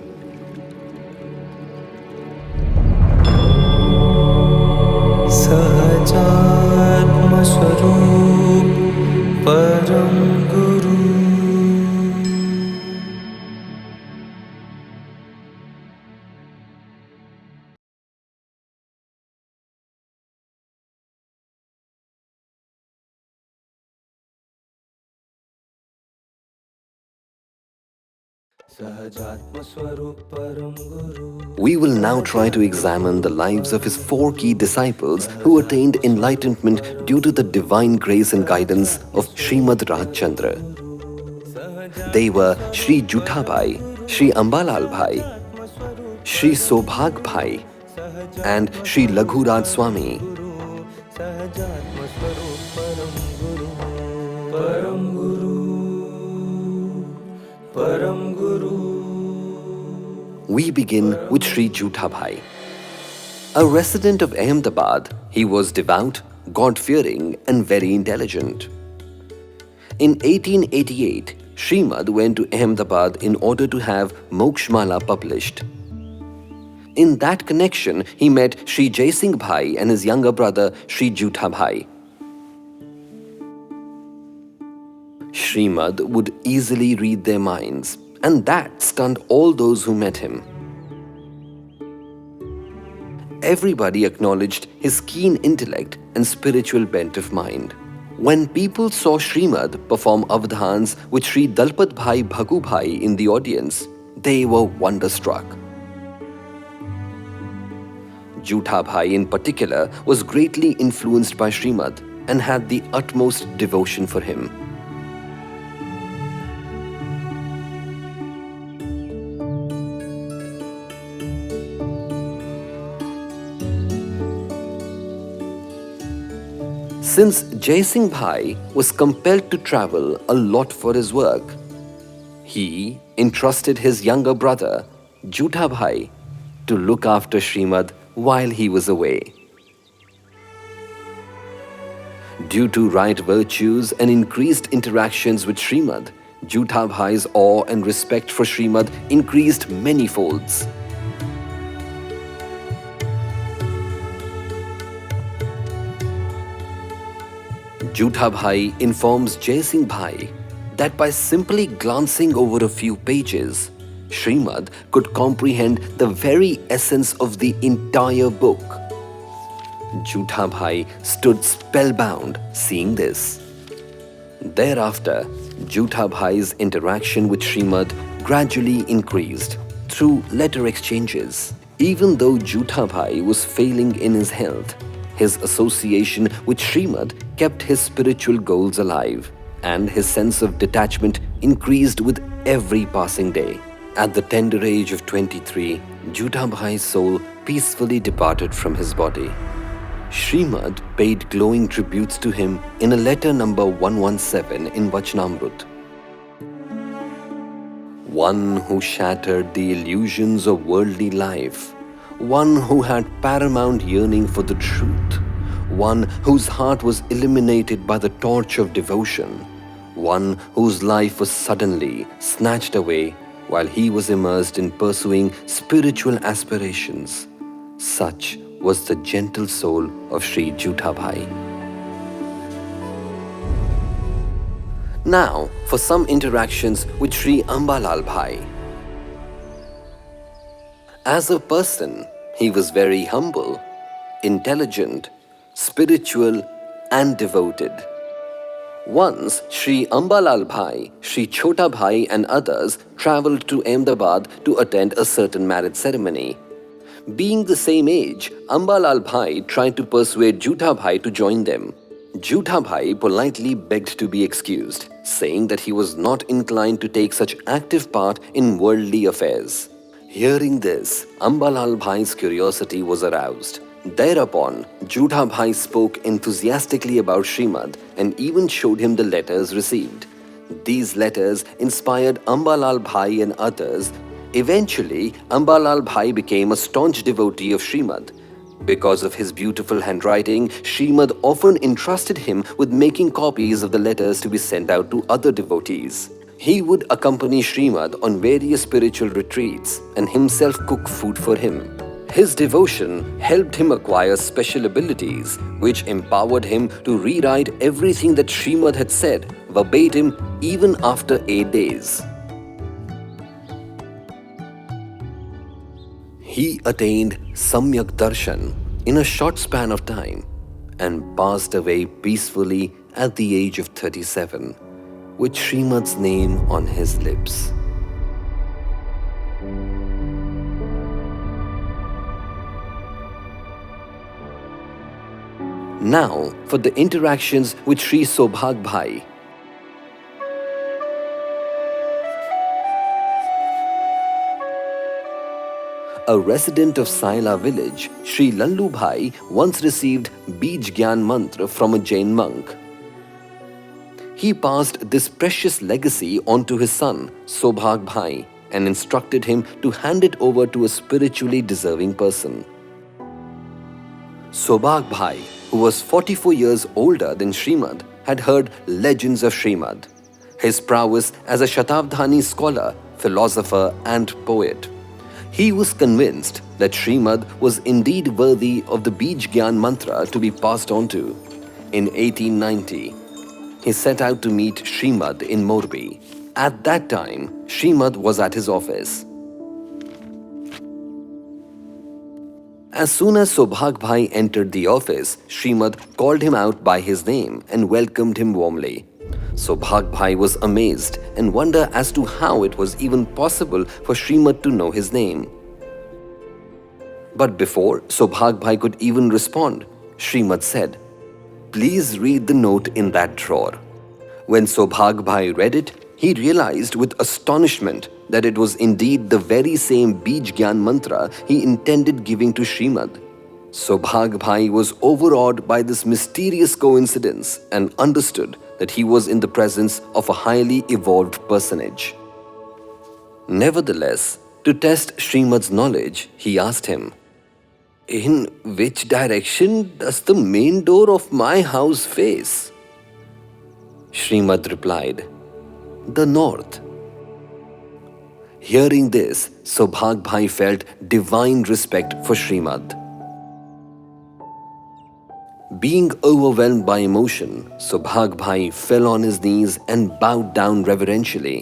Sahajatma Swarup Param Guru. We will now try to examine the lives of his four key disciples who attained enlightenment due to the divine grace and guidance of Shrimad Rajchandra. They were Shri Juthabhai, Shri Ambalal Bhai, Shri Sobhag Bhai, and Shri Laghuraj Swami. We begin with Shri Juthabhai. A resident of Ahmedabad, he was devout, God-fearing and very intelligent. In 1888, Shrimad went to Ahmedabad in order to have Mokshmala published. In that connection, he met Shri Jaisingh Bhai and his younger brother Shri Juthabhai. Shrimad would easily read their minds, and that stunned all those who met him. Everybody acknowledged his keen intellect and spiritual bent of mind. When people saw Shrimad perform Avadhans with Shri Dalpat Bhai Bhagu Bhai in the audience, they were wonderstruck. Jutha Bhai in particular was greatly influenced by Shrimad and had the utmost devotion for him. Since Jai Singh Bhai was compelled to travel a lot for his work, he entrusted his younger brother, Jutha Bhai, to look after Shrimad while he was away. Due to right virtues and increased interactions with Shrimad, Jutha Bhai's awe and respect for Shrimad increased many folds. Jutha Bhai informs Jai Singh Bhai that by simply glancing over a few pages, Shrimad could comprehend the very essence of the entire book. Jutha Bhai stood spellbound seeing this. Thereafter, Jutha Bhai's interaction with Shrimad gradually increased through letter exchanges. Even though Jutha Bhai was failing in his health, his association with Shrimad kept his spiritual goals alive, and his sense of detachment increased with every passing day. At the tender age of 23, Jutha Bhai's soul peacefully departed from his body. Shrimad paid glowing tributes to him in a letter number 117 in Vachanamrut. One who shattered the illusions of worldly life, one who had paramount yearning for the truth, one whose heart was illuminated by the torch of devotion, one whose life was suddenly snatched away while he was immersed in pursuing spiritual aspirations. Such was the gentle soul of Shri Jutha Bhai. Now, for some interactions with Shri Ambalal Bhai. As a person, he was very humble, intelligent, spiritual, and devoted. Once, Shri Ambalal Bhai, Shri Chota Bhai, and others travelled to Ahmedabad to attend a certain marriage ceremony. Being the same age, Ambalal Bhai tried to persuade Jutha Bhai to join them. Jutha Bhai politely begged to be excused, saying that he was not inclined to take such active part in worldly affairs. Hearing this, Ambalal Bhai's curiosity was aroused. Thereupon, Jutha Bhai spoke enthusiastically about Shrimad and even showed him the letters received. These letters inspired Ambalal Bhai and others. Eventually, Ambalal Bhai became a staunch devotee of Shrimad. Because of his beautiful handwriting, Shrimad often entrusted him with making copies of the letters to be sent out to other devotees. He would accompany Shrimad on various spiritual retreats and himself cook food for him. His devotion helped him acquire special abilities, which empowered him to rewrite everything that Shrimad had said verbatim even after 8 days. He attained Samyak Darshan in a short span of time and passed away peacefully at the age of 37, with Shrimad's name on his lips. Now for the interactions with Shri Sobhag Bhai. A resident of Saila village, Shri Lallu Bhai once received Bij Gyan Mantra from a Jain monk. He passed this precious legacy on to his son, Sobhag Bhai, and instructed him to hand it over to a spiritually deserving person. Sobhag Bhai, who was 44 years older than Shrimad, had heard legends of Shrimad, his prowess as a Shatavadhani scholar, philosopher, and poet. He was convinced that Shrimad was indeed worthy of the Bij Gyan Mantra to be passed on to. In 1890, he set out to meet Shrimad in Morbi. At that time, Shrimad was at his office. As soon as Saubhag entered the office, Shrimad called him out by his name and welcomed him warmly. Saubhag was amazed and wondered as to how it was even possible for Shrimad to know his name. But before Saubhag could even respond, Shrimad said, "Please read the note in that drawer." When Saubhag read it, he realized with astonishment that it was indeed the very same Bij Gyan mantra he intended giving to Shrimad. Saubhag was overawed by this mysterious coincidence and understood that he was in the presence of a highly evolved personage. Nevertheless, to test Shrimad's knowledge, he asked him, "In which direction does the main door of my house face?" Shrimad replied, "The north." Hearing this, Saubhag felt divine respect for Shrimad. Being overwhelmed by emotion, Saubhag fell on his knees and bowed down reverentially.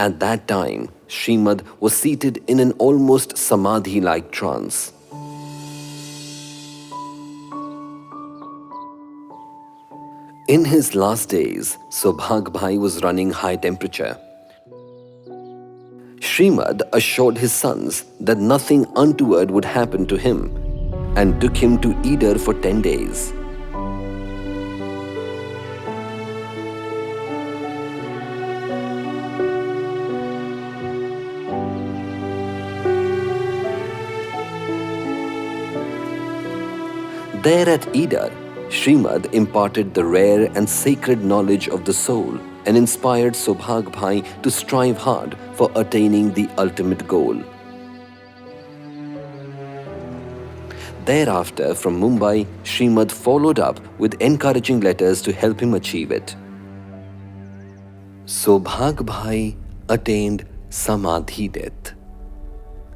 At that time, Shrimad was seated in an almost samadhi-like trance. In his last days, Saubhag was running high temperature. Shrimad assured his sons that nothing untoward would happen to him and took him to Eider for 10 days. There at Eider, Shrimad imparted the rare and sacred knowledge of the soul and inspired Saubhag to strive hard for attaining the ultimate goal. Thereafter, from Mumbai, Shrimad followed up with encouraging letters to help him achieve it. Saubhag attained Samadhi death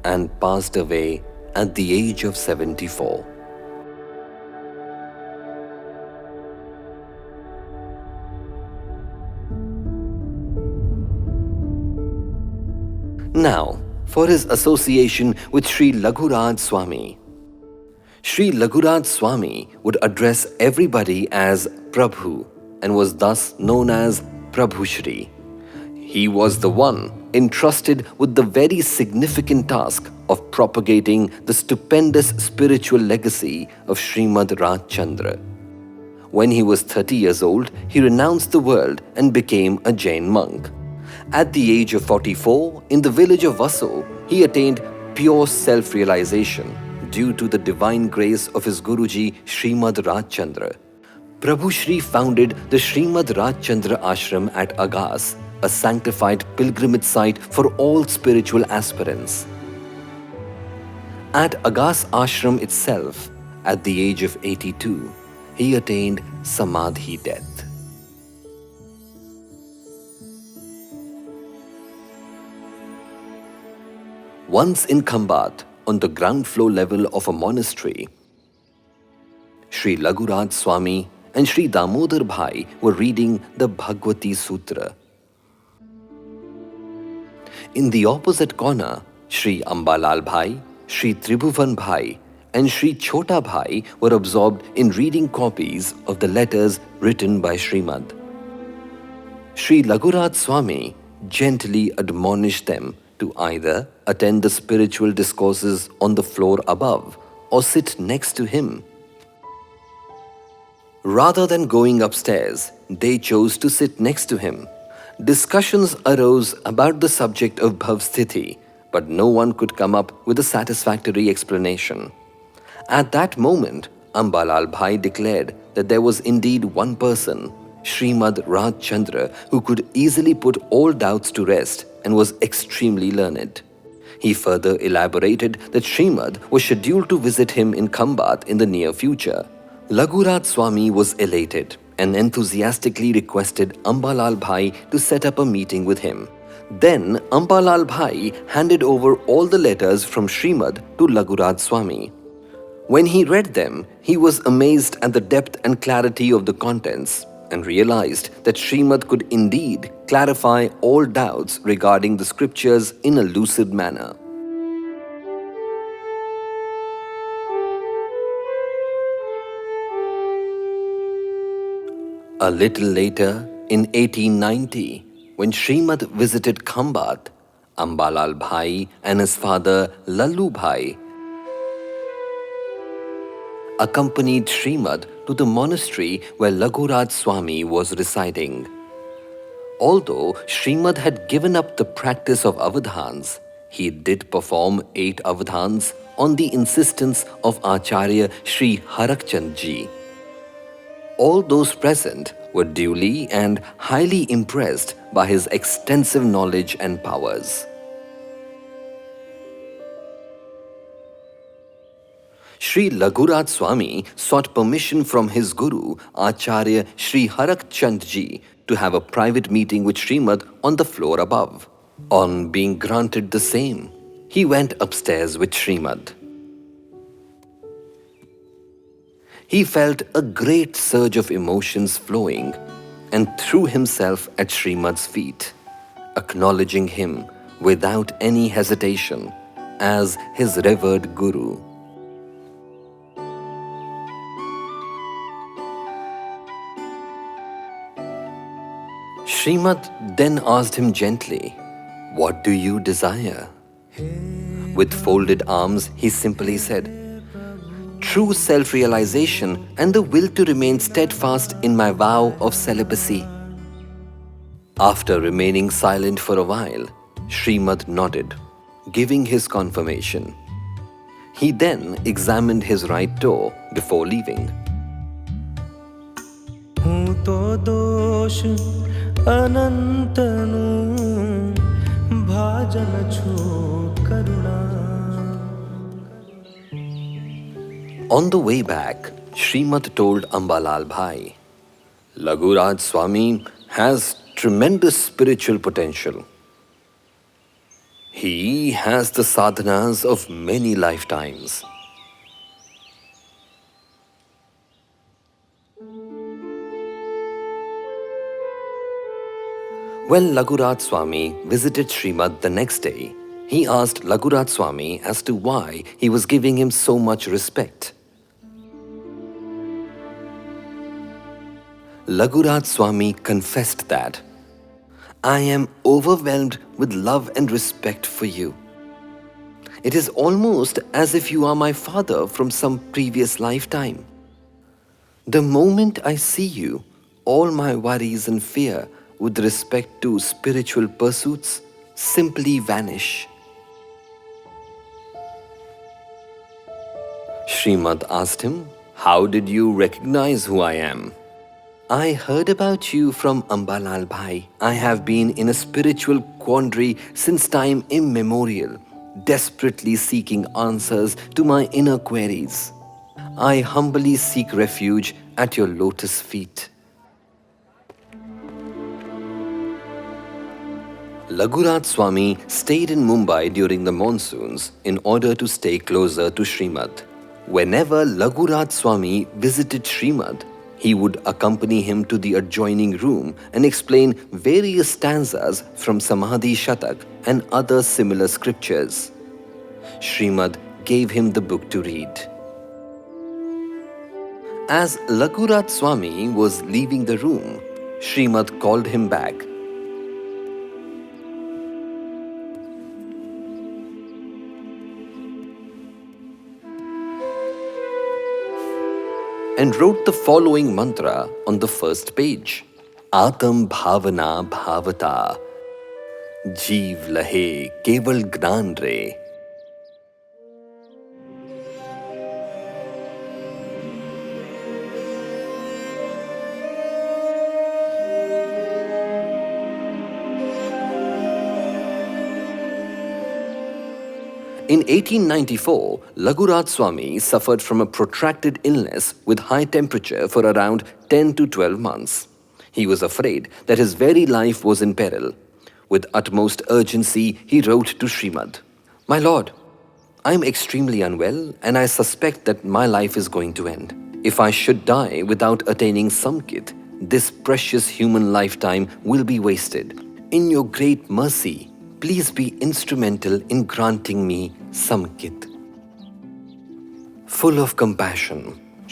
and passed away at the age of 74. Now, for his association with Sri Laghuraj Swami. Sri Laghuraj Swami would address everybody as Prabhu and was thus known as Prabhu Shri. He was the one entrusted with the very significant task of propagating the stupendous spiritual legacy of Shrimad Rajchandra. When he was 30 years old, he renounced the world and became a Jain monk. At the age of 44, in the village of Vaso, he attained pure self-realization due to the divine grace of his Guruji Shrimad Rajchandra. Prabhu Shri founded the Shrimad Rajchandra Ashram at Agas, a sanctified pilgrimage site for all spiritual aspirants. At Agas Ashram itself, at the age of 82, he attained Samadhi death. Once in Khambat, on the ground floor level of a monastery, Sri Laghuraj Swami and Sri Damodar Bhai were reading the Bhagavati Sutra. In the opposite corner, Sri Ambalal Bhai, Sri Tribhuvan Bhai and Sri Chota Bhai were absorbed in reading copies of the letters written by Shrimad. Sri Laghuraj Swami gently admonished them to either attend the spiritual discourses on the floor above or sit next to him. Rather than going upstairs, they chose to sit next to him. Discussions arose about the subject of Bhavsthiti, but no one could come up with a satisfactory explanation. At that moment, Ambalal Bhai declared that there was indeed one person, Shrimad Rajchandra, who could easily put all doubts to rest and was extremely learned. He further elaborated that Shrimad was scheduled to visit him in Khambat in the near future. Laghuraj Swami was elated and enthusiastically requested Ambalal Bhai to set up a meeting with him. Then Ambalal Bhai handed over all the letters from Shrimad to Laghuraj Swami. When he read them, he was amazed at the depth and clarity of the contents and realized that Shrimad could indeed clarify all doubts regarding the scriptures in a lucid manner. A little later, in 1890, when Shrimad visited Khambat, Ambalal Bhai and his father Lallu Bhai accompanied Shrimad to the monastery where Laghuraj Swami was residing. Although Shrimad had given up the practice of Avadhans, he did perform 8 Avadhans on the insistence of Acharya Shri Harakchand ji. All those present were duly and highly impressed by his extensive knowledge and powers. Shri Laghuraj Swami sought permission from his guru, Acharya Shri Harakchand ji, to have a private meeting with Shrimad on the floor above. On being granted the same, he went upstairs with Shrimad. He felt a great surge of emotions flowing and threw himself at Shrimad's feet, acknowledging him without any hesitation as his revered guru. Shrimad then asked him gently, "What do you desire?" With folded arms, he simply said, "True self-realization and the will to remain steadfast in my vow of celibacy." After remaining silent for a while, Shrimad nodded, giving his confirmation. He then examined his right toe before leaving. On the way back, Shrimad told Ambalal Bhai, "Laghuraj Swami has tremendous spiritual potential. He has the sadhanas of many lifetimes." When Laghuraj Swami visited Shrimad the next day, he asked Laghuraj Swami as to why he was giving him so much respect. Laghuraj Swami confessed that, "I am overwhelmed with love and respect for you. It is almost as if you are my father from some previous lifetime. The moment I see you, all my worries and fear with respect to spiritual pursuits simply vanish." Shrimad asked him, "How did you recognize who I am?" "I heard about you from Ambalal Bhai. I have been in a spiritual quandary since time immemorial, desperately seeking answers to my inner queries. I humbly seek refuge at your lotus feet." Laghuraj Swami stayed in Mumbai during the monsoons in order to stay closer to Shrimad. Whenever Laghuraj Swami visited Shrimad, he would accompany him to the adjoining room and explain various stanzas from Samadhi Shatak and other similar scriptures. Shrimad gave him the book to read. As Laghuraj Swami was leaving the room, Shrimad called him back. And wrote the following mantra on the first page. Atam bhavana bhavata, jeev lahe keval gnan re. In 1894, Laghuraj Swami suffered from a protracted illness with high temperature for around 10 to 12 months. He was afraid that his very life was in peril. With utmost urgency, he wrote to Shrimad, "My Lord, I am extremely unwell and I suspect that my life is going to end. If I should die without attaining Samkit, this precious human lifetime will be wasted. In your great mercy, please be instrumental in granting me Samkit." Full of compassion,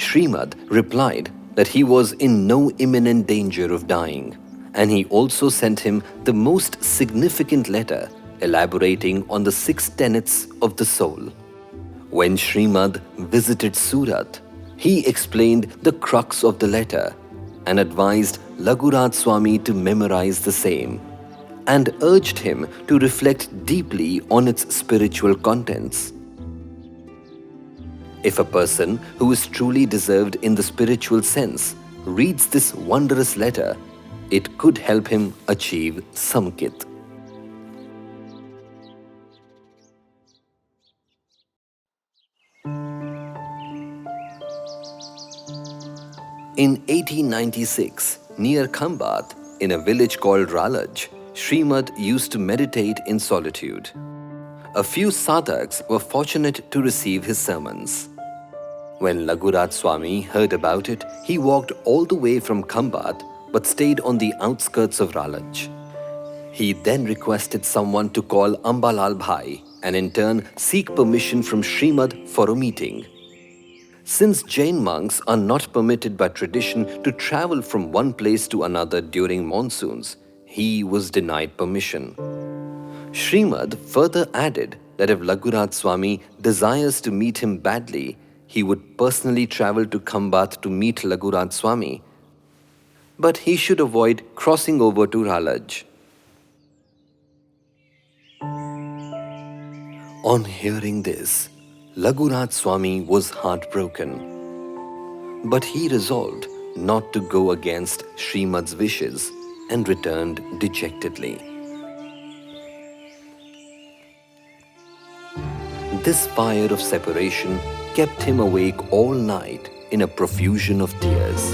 Shrimad replied that he was in no imminent danger of dying, and he also sent him the most significant letter elaborating on the 6 tenets of the soul. When Shrimad visited Surat, he explained the crux of the letter and advised Laghuraj Swami to memorize the same and urged him to reflect deeply on its spiritual contents. If a person who is truly deserved in the spiritual sense reads this wondrous letter, it could help him achieve samkit. In 1896, near Khambat, in a village called Ralaj, Shrimad used to meditate in solitude. A few sadhaks were fortunate to receive his sermons. When Laghuraj Swami heard about it, he walked all the way from Khambat but stayed on the outskirts of Ralaj. He then requested someone to call Ambalal Bhai and in turn seek permission from Shrimad for a meeting. Since Jain monks are not permitted by tradition to travel from one place to another during monsoons, he was denied permission. Shrimad further added that if Laghuraj Swami desires to meet him badly, he would personally travel to Khambat to meet Laghuraj Swami, but he should avoid crossing over to Ralaj. On hearing this, Laghuraj Swami was heartbroken, but he resolved not to go against Shrimad's wishes and returned dejectedly. This fire of separation kept him awake all night in a profusion of tears.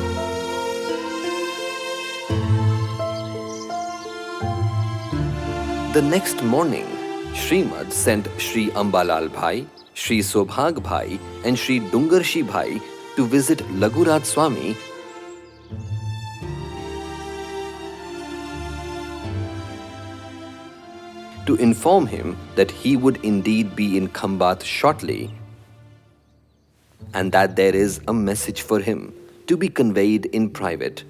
The next morning, Shrimad sent Shri Ambalal Bhai, Shri Sobhag Bhai and Shri Dungarshi Bhai to visit Laghuraj Swami to inform him that he would indeed be in Khambat shortly and that there is a message for him to be conveyed in private.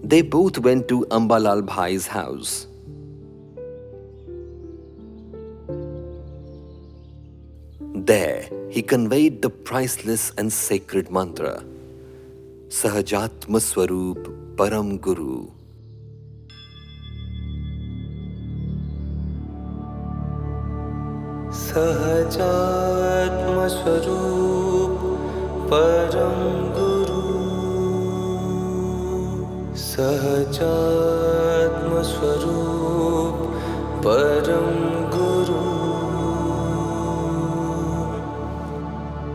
They both went to Ambalal Bhai's house. There, he conveyed the priceless and sacred mantra, Sahajatma Swarup Param Guru. Sahajatma Swarup Param Guru. Sahajatma Swarup Param Guru.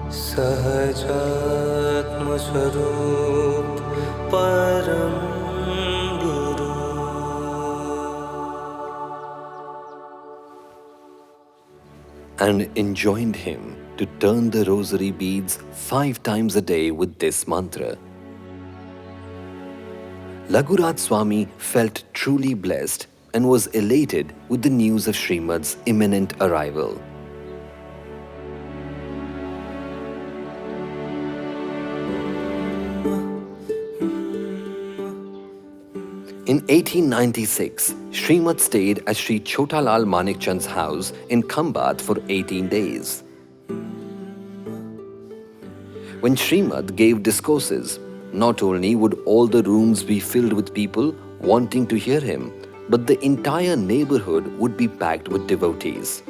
Sahajatma Swarup Param Guru. And enjoined him to turn the rosary beads 5 times a day with this mantra. Laghuraj Swami felt truly blessed and was elated with the news of Shrimad's imminent arrival. In 1896, Shrimad stayed at Sri Chotalal Manikchand's house in Khambat for 18 days. When Shrimad gave discourses, not only would all the rooms be filled with people wanting to hear him, but the entire neighborhood would be packed with devotees.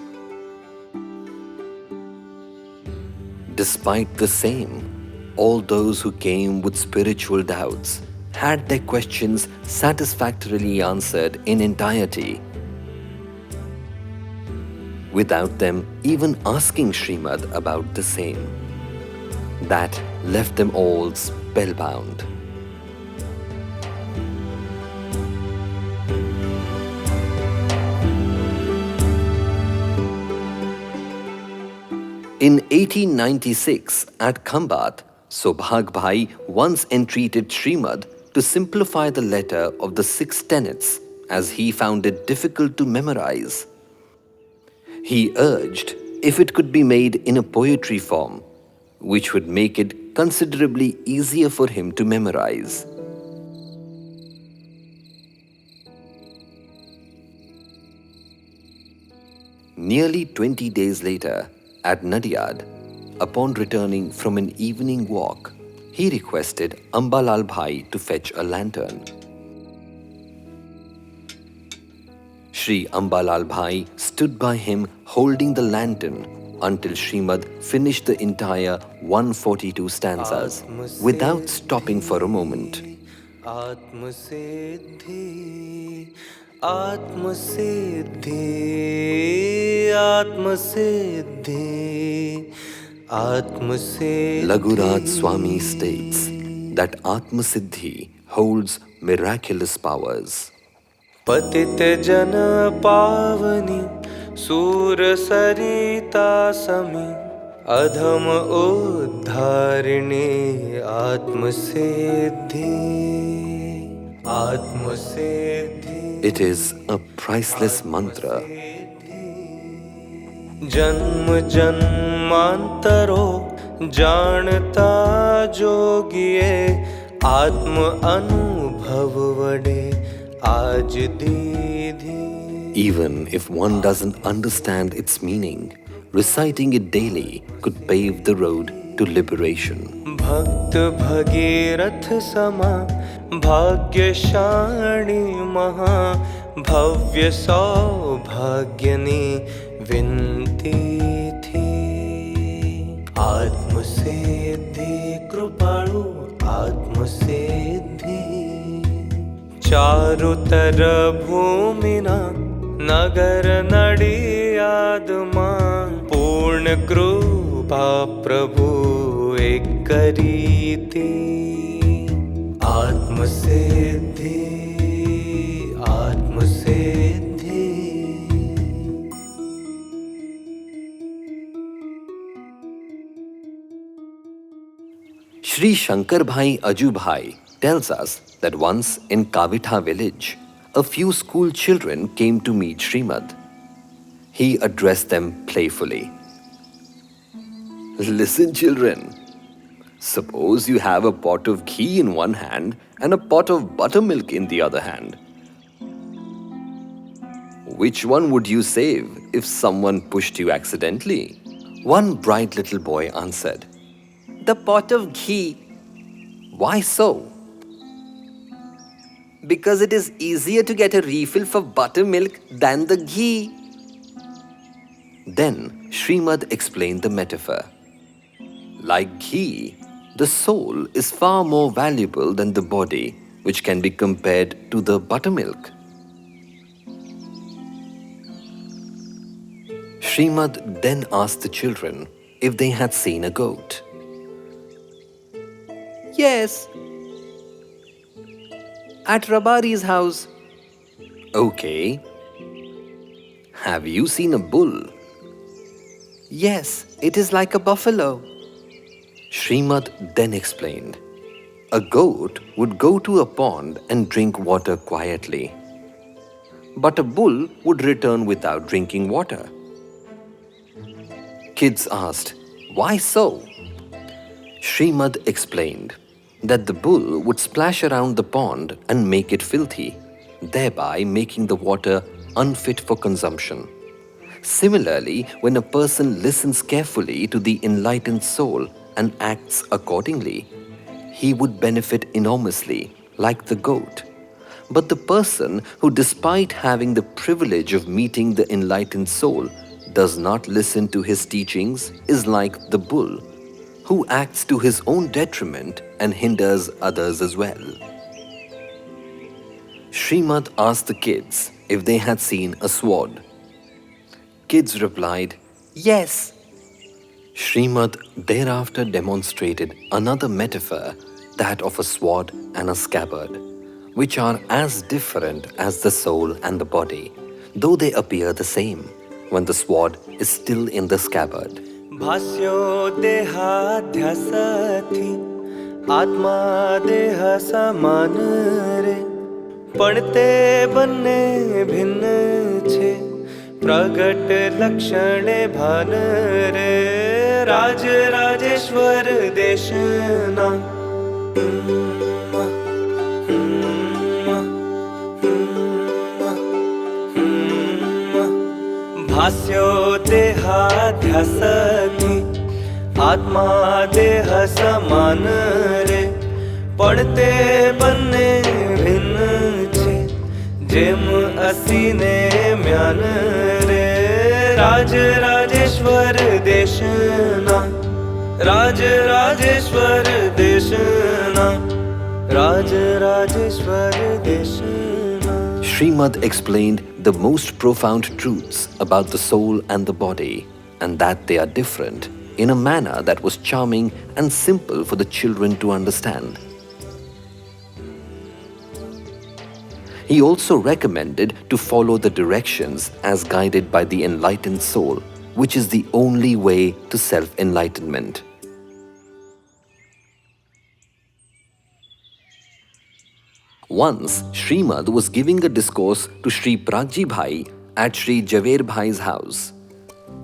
Despite the same, all those who came with spiritual doubts had their questions satisfactorily answered in entirety, without them even asking Shrimad about the same. That left them all spellbound. In 1896, at Khambat, Sobhag Bhai once entreated Shrimad to simplify the letter of the 6 tenets as he found it difficult to memorize. He urged if it could be made in a poetry form, which would make it considerably easier for him to memorize. Nearly 20 days later, at Nadiad, upon returning from an evening walk, he requested Ambalal Bhai to fetch a lantern. Shri Ambalal Bhai stood by him holding the lantern until Shrimad finished the entire 142 stanzas without stopping for a moment. Atma-siddhi, Atma-siddhi, Atma-siddhi, Atma-siddhi. Laguraj Swami states that Atma-siddhi holds miraculous powers. पतित जन पावनी सूर सरिता समी अधम उद्धारिणी आत्मसिद्धि आत्मसिद्धि. It is a priceless mantra. जन्म जन्मांतरो जानता जोगिए आत्म अनुभव वडे आज दीधी. Even if one doesn't understand its meaning, reciting it daily could pave the road to liberation. भक्त भगीरथ समा भाग्यशाणी महा भव्य सौभाग्यनी विनती थी. आत्मसिद्धि कृपाणु आत्मसिद्धि. चारुतर भूमिना नगर नडियादमा पूर्ण कृपा प्रभु एक करीति. आत्मसिद्धि आत्मसिद्धि. Shri Shankar Bhai Aju Bhai tells us that once in Kavitha village, a few school children came to meet Shrimad. He addressed them playfully. Listen, children. Suppose you have a pot of ghee in one hand and a pot of buttermilk in the other hand. Which one would you save if someone pushed you accidentally? One bright little boy answered, "The pot of ghee." Why so? Because it is easier to get a refill for buttermilk than the ghee. Then Shrimad explained the metaphor. Like ghee, the soul is far more valuable than the body, which can be compared to the buttermilk. Shrimad then asked the children if they had seen a goat. Yes, at Rabari's house. Okay. Have you seen a bull? Yes, it is like a buffalo. Shrimad then explained, a goat would go to a pond and drink water quietly, but a bull would return without drinking water. Kids asked, why so? Shrimad explained that the bull would splash around the pond and make it filthy, thereby making the water unfit for consumption. Similarly, when a person listens carefully to the enlightened soul and acts accordingly, he would benefit enormously, like the goat. But the person who, despite having the privilege of meeting the enlightened soul, does not listen to his teachings is like the bull, who acts to his own detriment and hinders others as well. Shrimad asked the kids if they had seen a sword. Kids replied, yes. Shrimad thereafter demonstrated another metaphor, that of a sword and a scabbard, which are as different as the soul and the body, though they appear the same when the sword is still in the scabbard. भास्यो देहाध्यासथी आत्मा देह समान रे पढ़ते बन्ने भिन्न छे प्रगट लक्षण भान रे राज राजेश्वर देशना भास्यो देहाध्यासती आत्मा देह समान रे पड़ते बन्ने भिन्न छे जेम असीने म्यान रे राज राजेश्वर देशना राज राजेश्वर देशना राज राजेश्वर देशना. Shrimad explained the most profound truths about the soul and the body, and that they are different, in a manner that was charming and simple for the children to understand. He also recommended to follow the directions as guided by the enlightened soul, which is the only way to self-enlightenment. Once, Shrimad was giving a discourse to Shri Ravjibhai at Shri Javairbhai's house.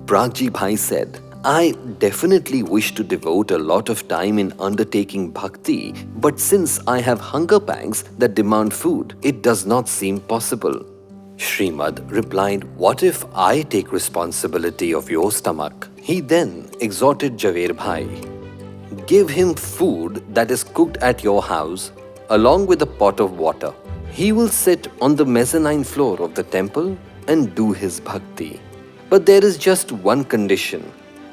Ravjibhai said, I definitely wish to devote a lot of time in undertaking bhakti, but since I have hunger pangs that demand food, it does not seem possible. Shrimad replied, what if I take responsibility of your stomach? He then exhorted Javairbhai, give him food that is cooked at your house, along with a pot of water. He will sit on the mezzanine floor of the temple and do his bhakti. But there is just one condition.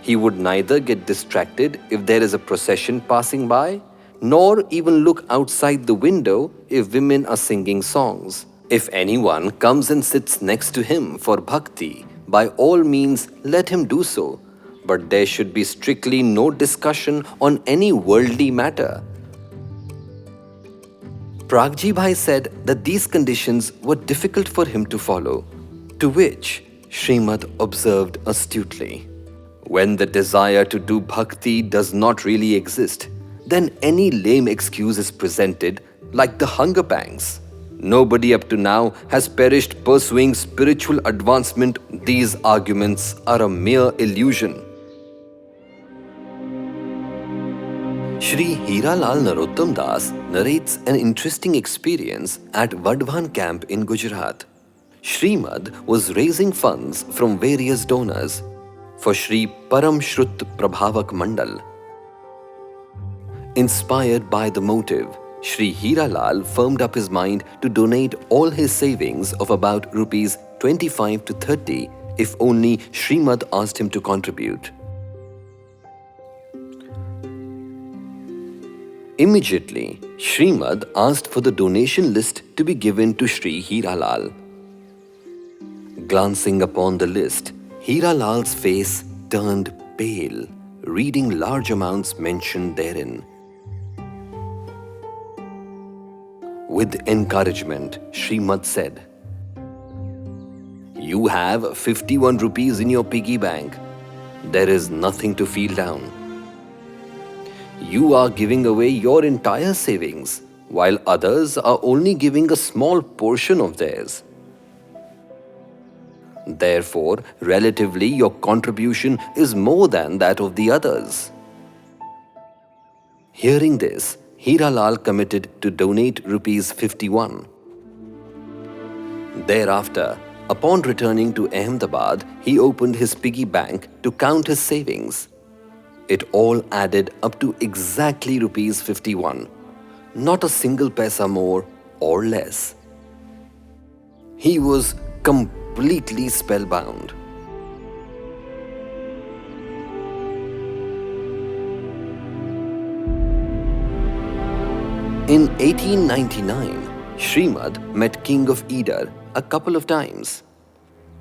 He would neither get distracted if there is a procession passing by, nor even look outside the window if women are singing songs. If anyone comes and sits next to him for bhakti, by all means let him do so. But there should be strictly no discussion on any worldly matter. Ravjibhai said that these conditions were difficult for him to follow, to which Shrimad observed astutely. When the desire to do bhakti does not really exist, then any lame excuse is presented, like the hunger pangs. Nobody up to now has perished pursuing spiritual advancement. These arguments are a mere illusion. Shri Hiralal Narottam Das narrates an interesting experience at Vadhavan camp in Gujarat. Shrimad was raising funds from various donors for Shri Param Shrut Prabhavak Mandal. Inspired by the motive, Shri Hiralal firmed up his mind to donate all his savings of about rupees 25 to 30 if only Shrimad asked him to contribute. Immediately, Shrimad asked for the donation list to be given to Shri Hiralal. Glancing upon the list, Hiralal's face turned pale, reading large amounts mentioned therein. With encouragement, Shrimad said, "You have 51 rupees in your piggy bank. There is nothing to feel down. You are giving away your entire savings, while others are only giving a small portion of theirs. Therefore, relatively, your contribution is more than that of the others." Hearing this, Hiralal committed to donate rupees 51. Thereafter, upon returning to Ahmedabad, he opened his piggy bank to count his savings. It all added up to exactly rupees 51, not a single paisa more or less. He was completely spellbound. In 1899, Shrimad met King of Eder a couple of times.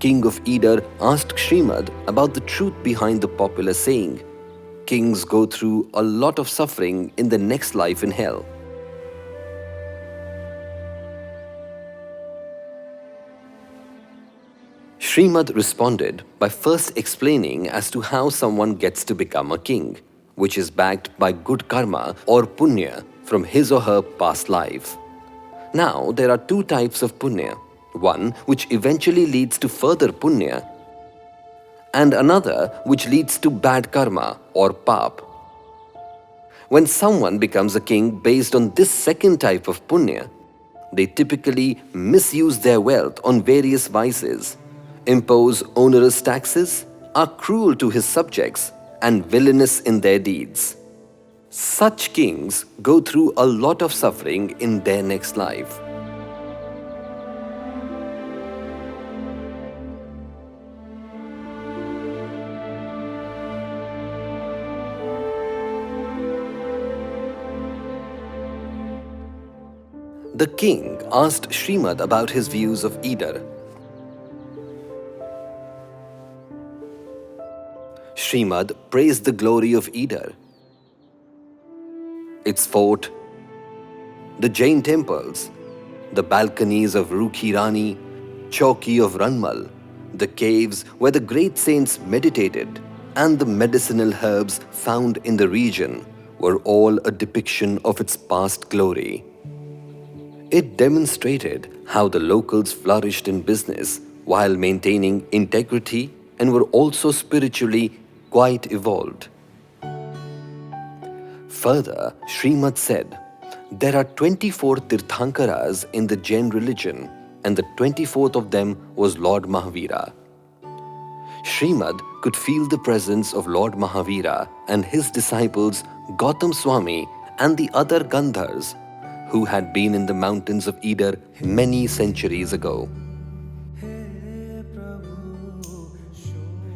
King of Eder asked Shrimad about the truth behind the popular saying, "Kings go through a lot of suffering in the next life in hell." Shrimad responded by first explaining as to how someone gets to become a king, which is backed by good karma or punya from his or her past life. Now, there are two types of punya. One which eventually leads to further punya, and another which leads to bad karma or pap. When someone becomes a king based on this second type of punya, they typically misuse their wealth on various vices, impose onerous taxes, are cruel to his subjects, and villainous in their deeds. Such kings go through a lot of suffering in their next life. The king asked Shrimad about his views of Eider. Shrimad praised the glory of Eider, its fort, the Jain temples, the balconies of Rukhi Rani, Chowki of Ranmal, the caves where the great saints meditated, and the medicinal herbs found in the region were all a depiction of its past glory. It demonstrated how the locals flourished in business while maintaining integrity and were also spiritually quite evolved. Further, Shrimad said, there are 24 Tirthankaras in the Jain religion and the 24th of them was Lord Mahavira. Shrimad could feel the presence of Lord Mahavira and his disciples Gautam Swami and the other Gandhars who had been in the mountains of Eider many centuries ago.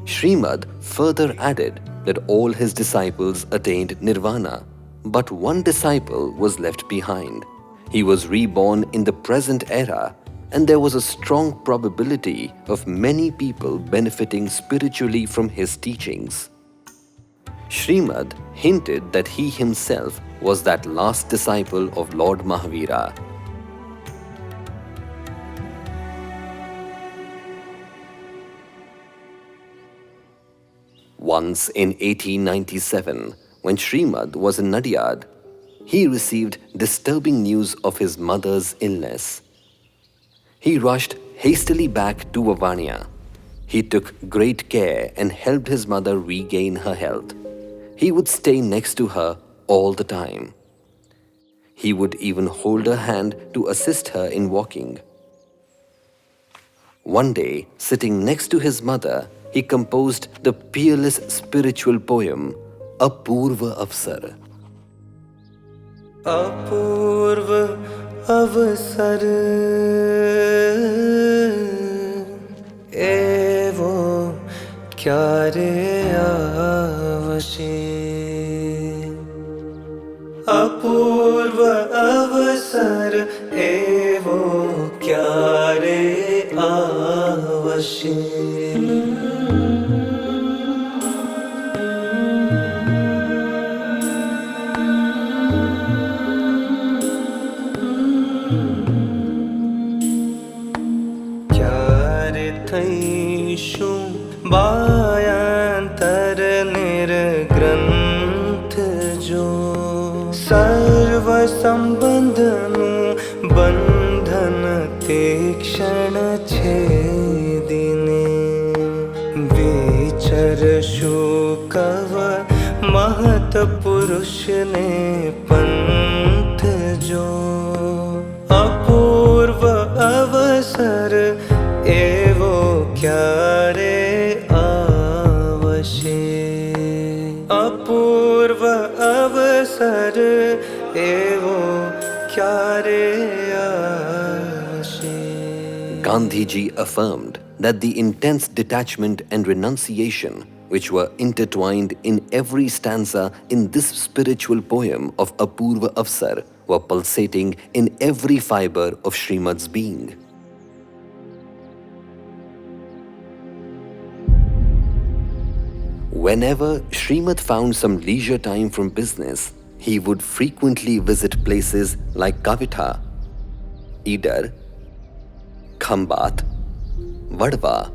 Shrimad further added that all his disciples attained nirvana, but one disciple was left behind. He was reborn in the present era, and there was a strong probability of many people benefiting spiritually from his teachings. Shrimad hinted that he himself was that last disciple of Lord Mahavira. Once in 1897, when Shrimad was in Nadiyad, he received disturbing news of his mother's illness. He rushed hastily back to Vavania. He took great care and helped his mother regain her health. He would stay next to her all the time. He would even hold her hand to assist her in walking. One day, sitting next to his mother, he composed the peerless spiritual poem, Apurva Avsar. Apurva Avsar Evo Kyare Avashe Apurva Avsar Evo Kyare Avashe बायांतर निर्ग्रंथ जो सर्व संबंधनु बंधन तीक्षण छेदिने विचर शुकव महत पुरुष ने पंथ जो अपूर्व अवसर एवो क्यारे आवशे अपूर्व अवसर एवो क्यारे आवशे. Gandhiji affirmed that the intense detachment and renunciation which were intertwined in every stanza in this spiritual poem of Apurva Avsar were pulsating in every fiber of Shrimad's being. Whenever Shrimad found some leisure time from business, he would frequently visit places like Kavitha, Eider, Khambat, Vadva,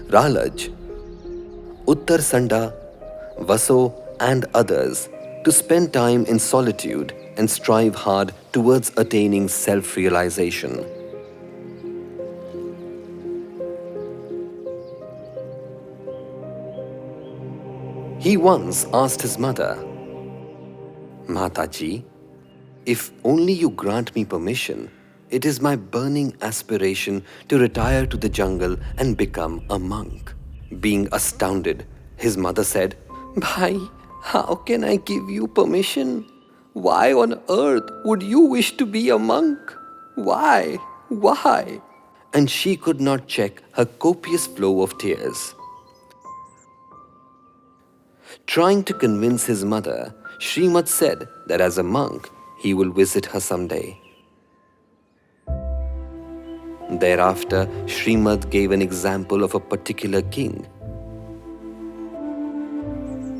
Ralaj, Uttar Sanda, Vaso and others to spend time in solitude and strive hard towards attaining self-realization. He once asked his mother, Mataji, if only you grant me permission, it is my burning aspiration to retire to the jungle and become a monk. Being astounded, his mother said, Bhai, how can I give you permission? Why on earth would you wish to be a monk? Why? Why? And she could not check her copious flow of tears. Trying to convince his mother, Shrimad said that as a monk, he will visit her someday. Thereafter, Shrimad gave an example of a particular king.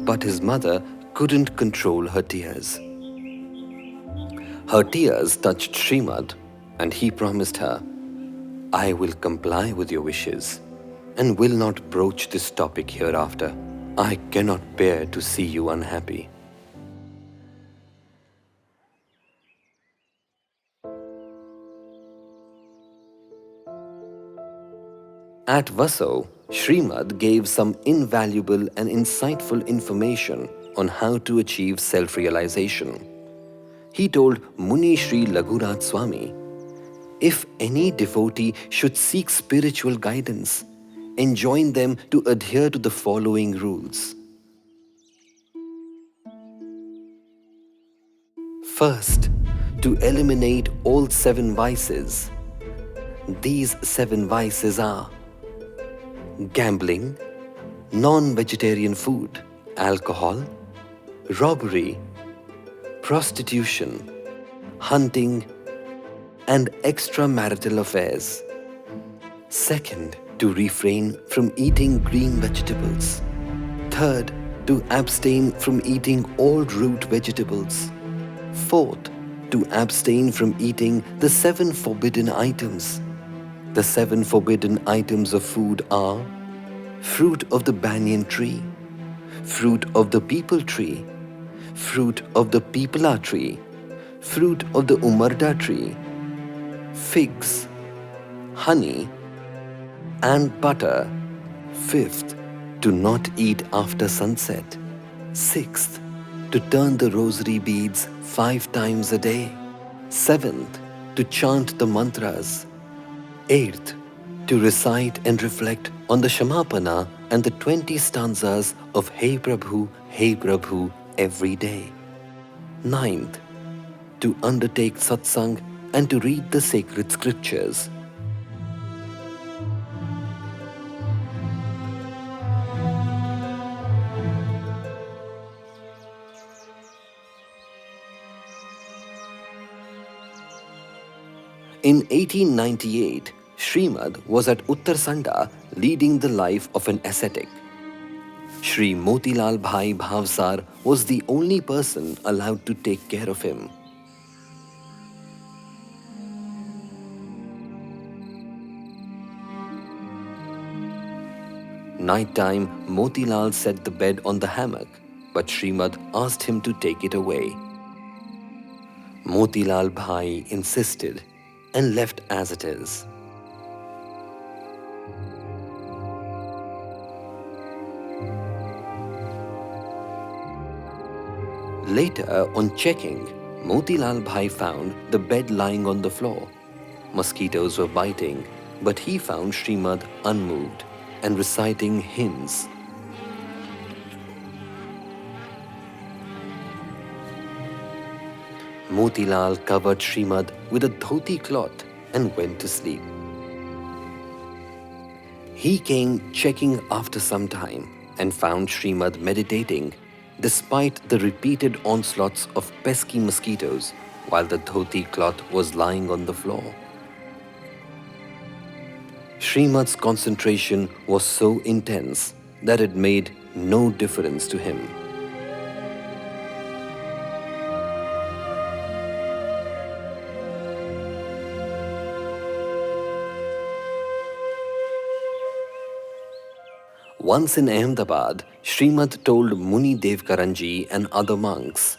But his mother couldn't control her tears. Her tears touched Shrimad, and he promised her, I will comply with your wishes and will not broach this topic hereafter. I cannot bear to see you unhappy. At Vaso, Shrimad gave some invaluable and insightful information on how to achieve self-realization. He told Muni Shri Laghuraj Swami, if any devotee should seek spiritual guidance, enjoin them to adhere to the following rules. First, to eliminate all 7 vices. These 7 vices are gambling, non-vegetarian food, alcohol, robbery, prostitution, hunting, and extramarital affairs. Second, to refrain from eating green vegetables. Third, to abstain from eating all root vegetables. Fourth, to abstain from eating the 7 forbidden items. The 7 forbidden items of food are fruit of the banyan tree, fruit of the peepal tree, fruit of the peepala tree, fruit of the umarda tree, figs, honey, and butter. Fifth, to not eat after sunset. Sixth, to turn the rosary beads 5 times a day. Seventh, to chant the mantras. Eighth, to recite and reflect on the Shamapana and the 20 stanzas of Hey Prabhu every day. Ninth, to undertake satsang and to read the sacred scriptures. In 1898, Shrimad was at Uttarsanda leading the life of an ascetic. Shri Motilal Bhai Bhavsar was the only person allowed to take care of him. Night time, Motilal set the bed on the hammock, but Shrimad asked him to take it away. Motilal Bhai insisted and left as it is. Later, on checking, Motilal Bhai found the bed lying on the floor. Mosquitoes were biting, but he found Shrimad unmoved and reciting hymns. Motilal covered Shrimad with a dhoti cloth and went to sleep. He came checking after some time and found Shrimad meditating despite the repeated onslaughts of pesky mosquitoes while the dhoti cloth was lying on the floor. Shrimad's concentration was so intense that it made no difference to him. Once in Ahmedabad, Shrimad told Muni Devkaranji and other monks,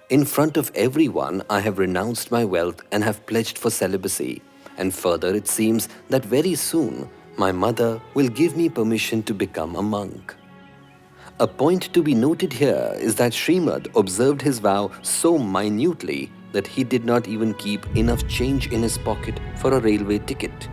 "In front of everyone, I have renounced my wealth and have pledged for celibacy. And further, it seems that very soon my mother will give me permission to become a monk. A point to be noted here is that Shrimad observed his vow so minutely that he did not even keep enough change in his pocket for a railway ticket.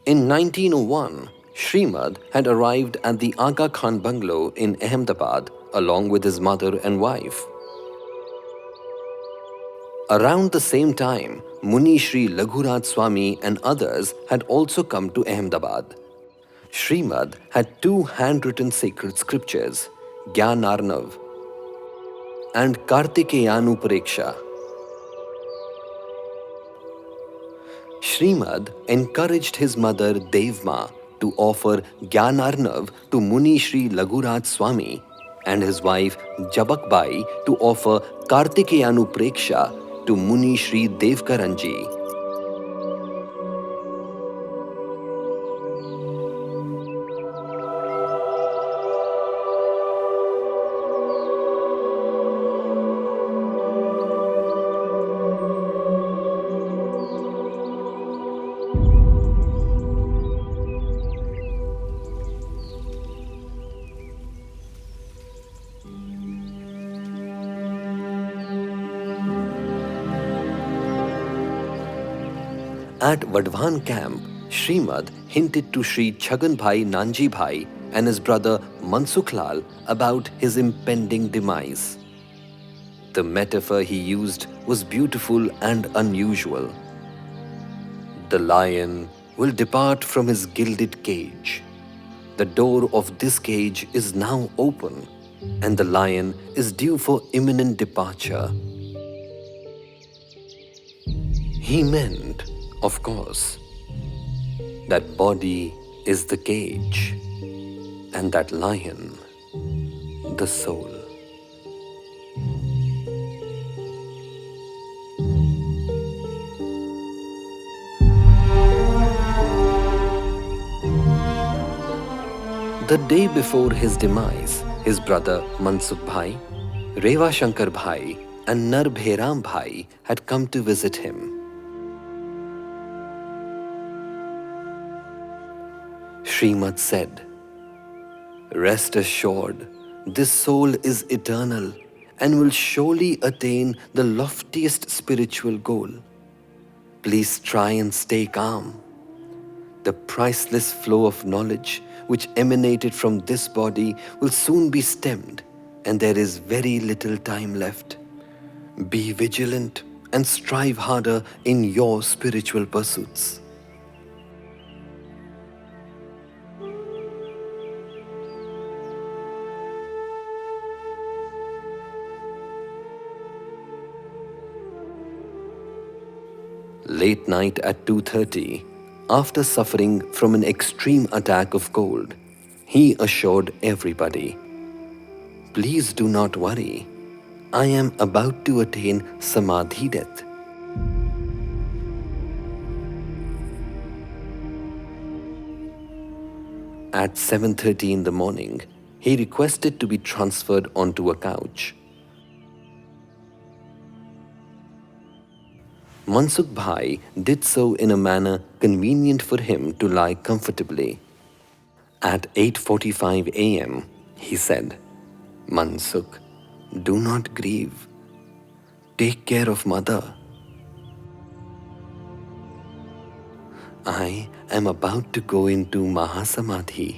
In 1901, Shrimad had arrived at the Aga Khan bungalow in Ahmedabad along with his mother and wife. Around the same time, Muni Shri Laghuraj Swami and others had also come to Ahmedabad. Shrimad had two handwritten sacred scriptures, Gyanarnav and Kartikeyanu Pareksha. Shrimad encouraged his mother Devma to offer Gyanarnav to Muni Shri Laghuraj Swami and his wife Jabakbai to offer Kartikeyanu Preksha to Muni Shri Devkaranji. At Vadvan camp, Shrimad hinted to Shri Chhaganbhai Nanjibhai and his brother Mansuklal about his impending demise. The metaphor he used was beautiful and unusual. The lion will depart from his gilded cage. The door of this cage is now open, and the lion is due for imminent departure. He meant, of course, that body is the cage, and that lion, the soul. The day before his demise, his brother Mansukh Bhai, Reva Shankar Bhai and Narbheram Bhai had come to visit him. Shrimad said, "Rest assured, this soul is eternal and will surely attain the loftiest spiritual goal. Please try and stay calm. The priceless flow of knowledge which emanated from this body will soon be stemmed, and there is very little time left. Be vigilant and strive harder in your spiritual pursuits." Late night at 2:30, after suffering from an extreme attack of cold, he assured everybody, "Please do not worry. I am about to attain Samadhi death." At 7:30 in the morning, he requested to be transferred onto a couch. Mansukh Bhai did so in a manner convenient for him to lie comfortably. At 8:45 a.m., he said, "Mansukh, do not grieve. Take care of mother. I am about to go into Mahasamadhi."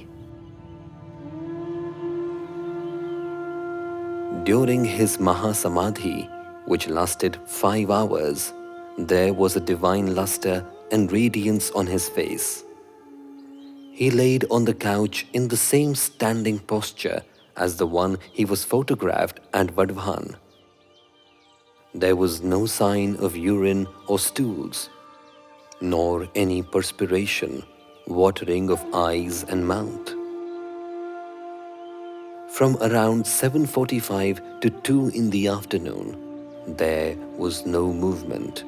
During his Mahasamadhi, which lasted 5 hours, there was a divine luster and radiance on his face. He laid on the couch in the same standing posture as the one he was photographed at Vadvan. There was no sign of urine or stools, nor any perspiration, watering of eyes and mouth. From around 7:45 to 2 in the afternoon, there was no movement.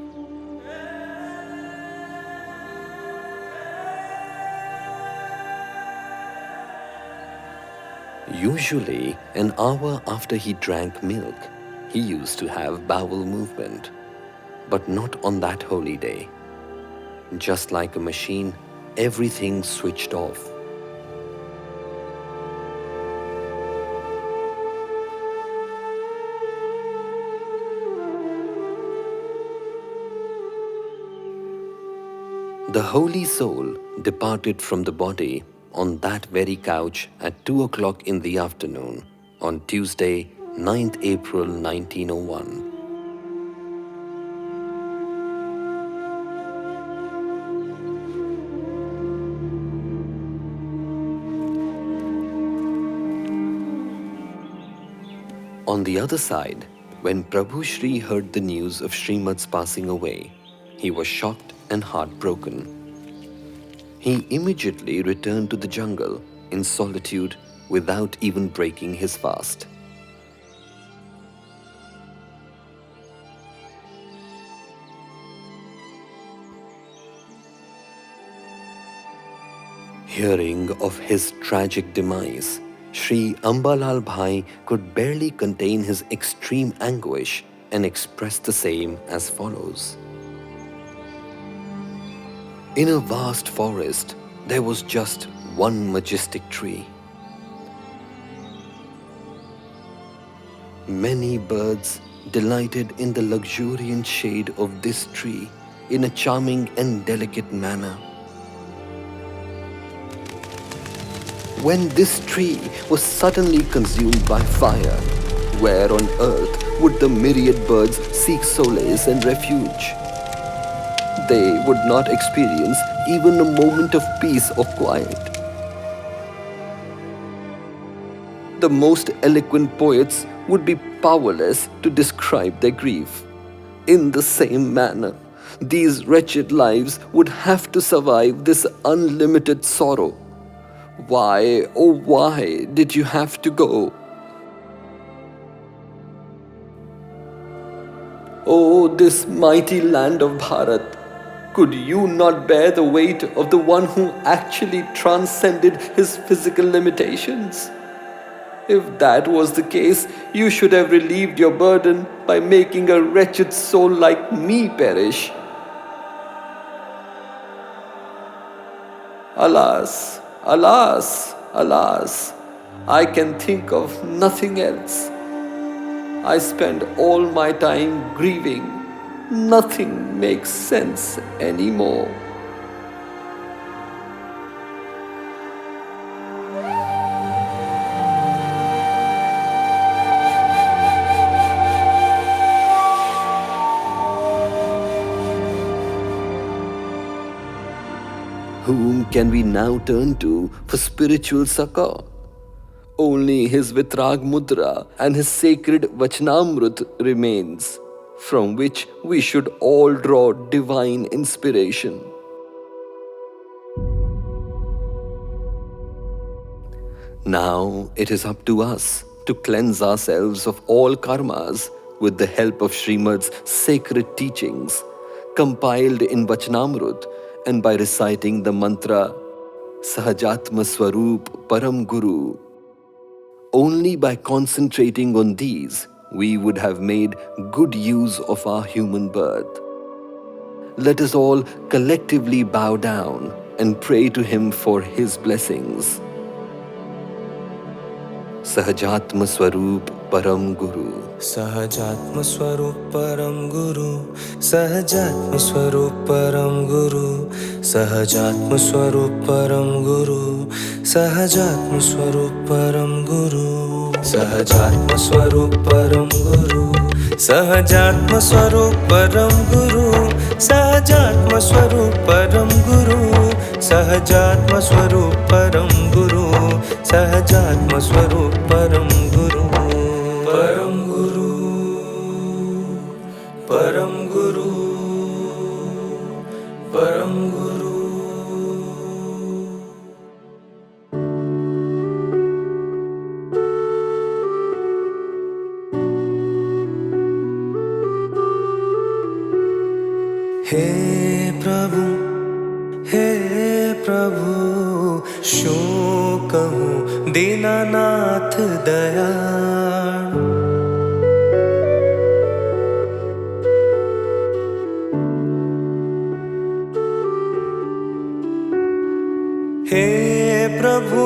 Usually, an hour after he drank milk, he used to have bowel movement, but not on that holy day. Just like a machine, everything switched off. The holy soul departed from the body on that very couch at 2 o'clock in the afternoon on Tuesday, 9th April 1901. On the other side, when Prabhu Shri heard the news of Shrimad's passing away, he was shocked and heartbroken. He immediately returned to the jungle in solitude without even breaking his fast. Hearing of his tragic demise, Shri Ambalal Bhai could barely contain his extreme anguish and expressed the same as follows. In a vast forest, there was just one majestic tree. Many birds delighted in the luxuriant shade of this tree in a charming and delicate manner. When this tree was suddenly consumed by fire, where on earth would the myriad birds seek solace and refuge? They would not experience even a moment of peace or quiet. The most eloquent poets would be powerless to describe their grief. In the same manner, these wretched lives would have to survive this unlimited sorrow. Why, oh why did you have to go? Oh, this mighty land of Bharat, could you not bear the weight of the one who actually transcended his physical limitations? If that was the case, you should have relieved your burden by making a wretched soul like me perish. Alas, alas, alas, I can think of nothing else. I spend all my time grieving. Nothing makes sense anymore. Whom can we now turn to for spiritual succor? Only his Vitrag Mudra and his sacred Vachanamrut remains, from which we should all draw divine inspiration. Now it is up to us to cleanse ourselves of all karmas with the help of Shrimad's sacred teachings, compiled in Vachanamrut and by reciting the mantra Sahajatma Swarup Param Guru. Only by concentrating on these, we would have made good use of our human birth. Let us all collectively bow down and pray to him for his blessings. Sahajatma Swarup Param Guru. Sahajatma Swarup Param Guru, Sahajatma Swarup Param Guru, Sahajatma Swarup Param Guru, Sahajatma Swarup Param Guru, Sahajatma Swarup Param Guru, Sahajatma Swarup Param Guru, Sahajatma Swarup Param Guru, Sahajatma Swarup Param Guru, Sahajatma Swarup Param Guru, Param Guru, Param Guru, Param Guru. Hey Prabhu, show कहूँ दीनानाथ दयाल। प्रभु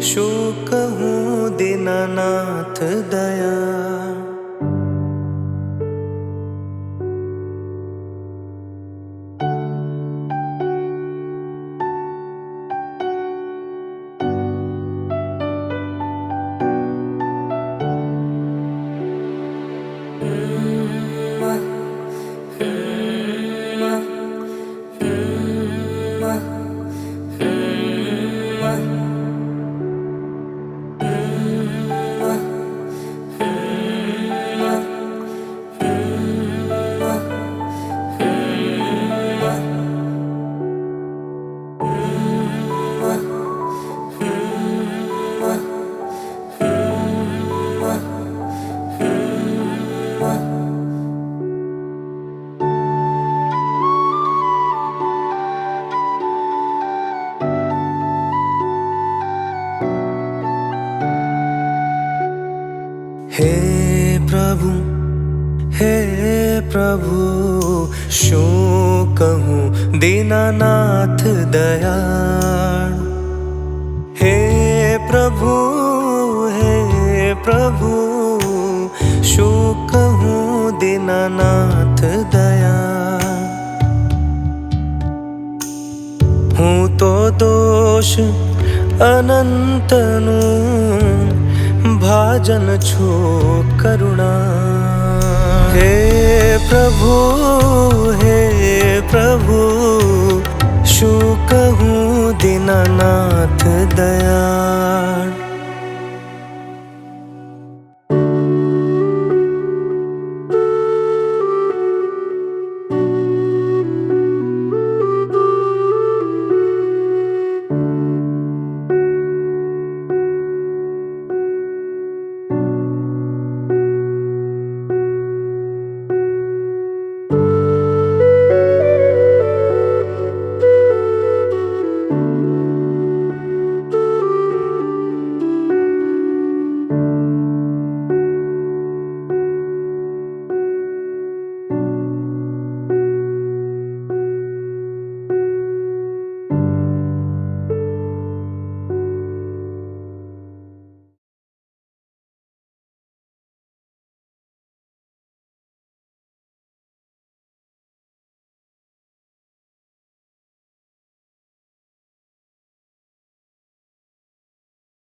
शू कहूँ दीनानाथ दया। हे प्रभु शू कहूँ दीनानाथ दयाळु। हे प्रभु शू कहूँ दीनानाथ दयाळु। हूँ तो दोष अनंतनु भाजन छो करुणा। हे प्रभु शू कहूँ दीनानाथ दया।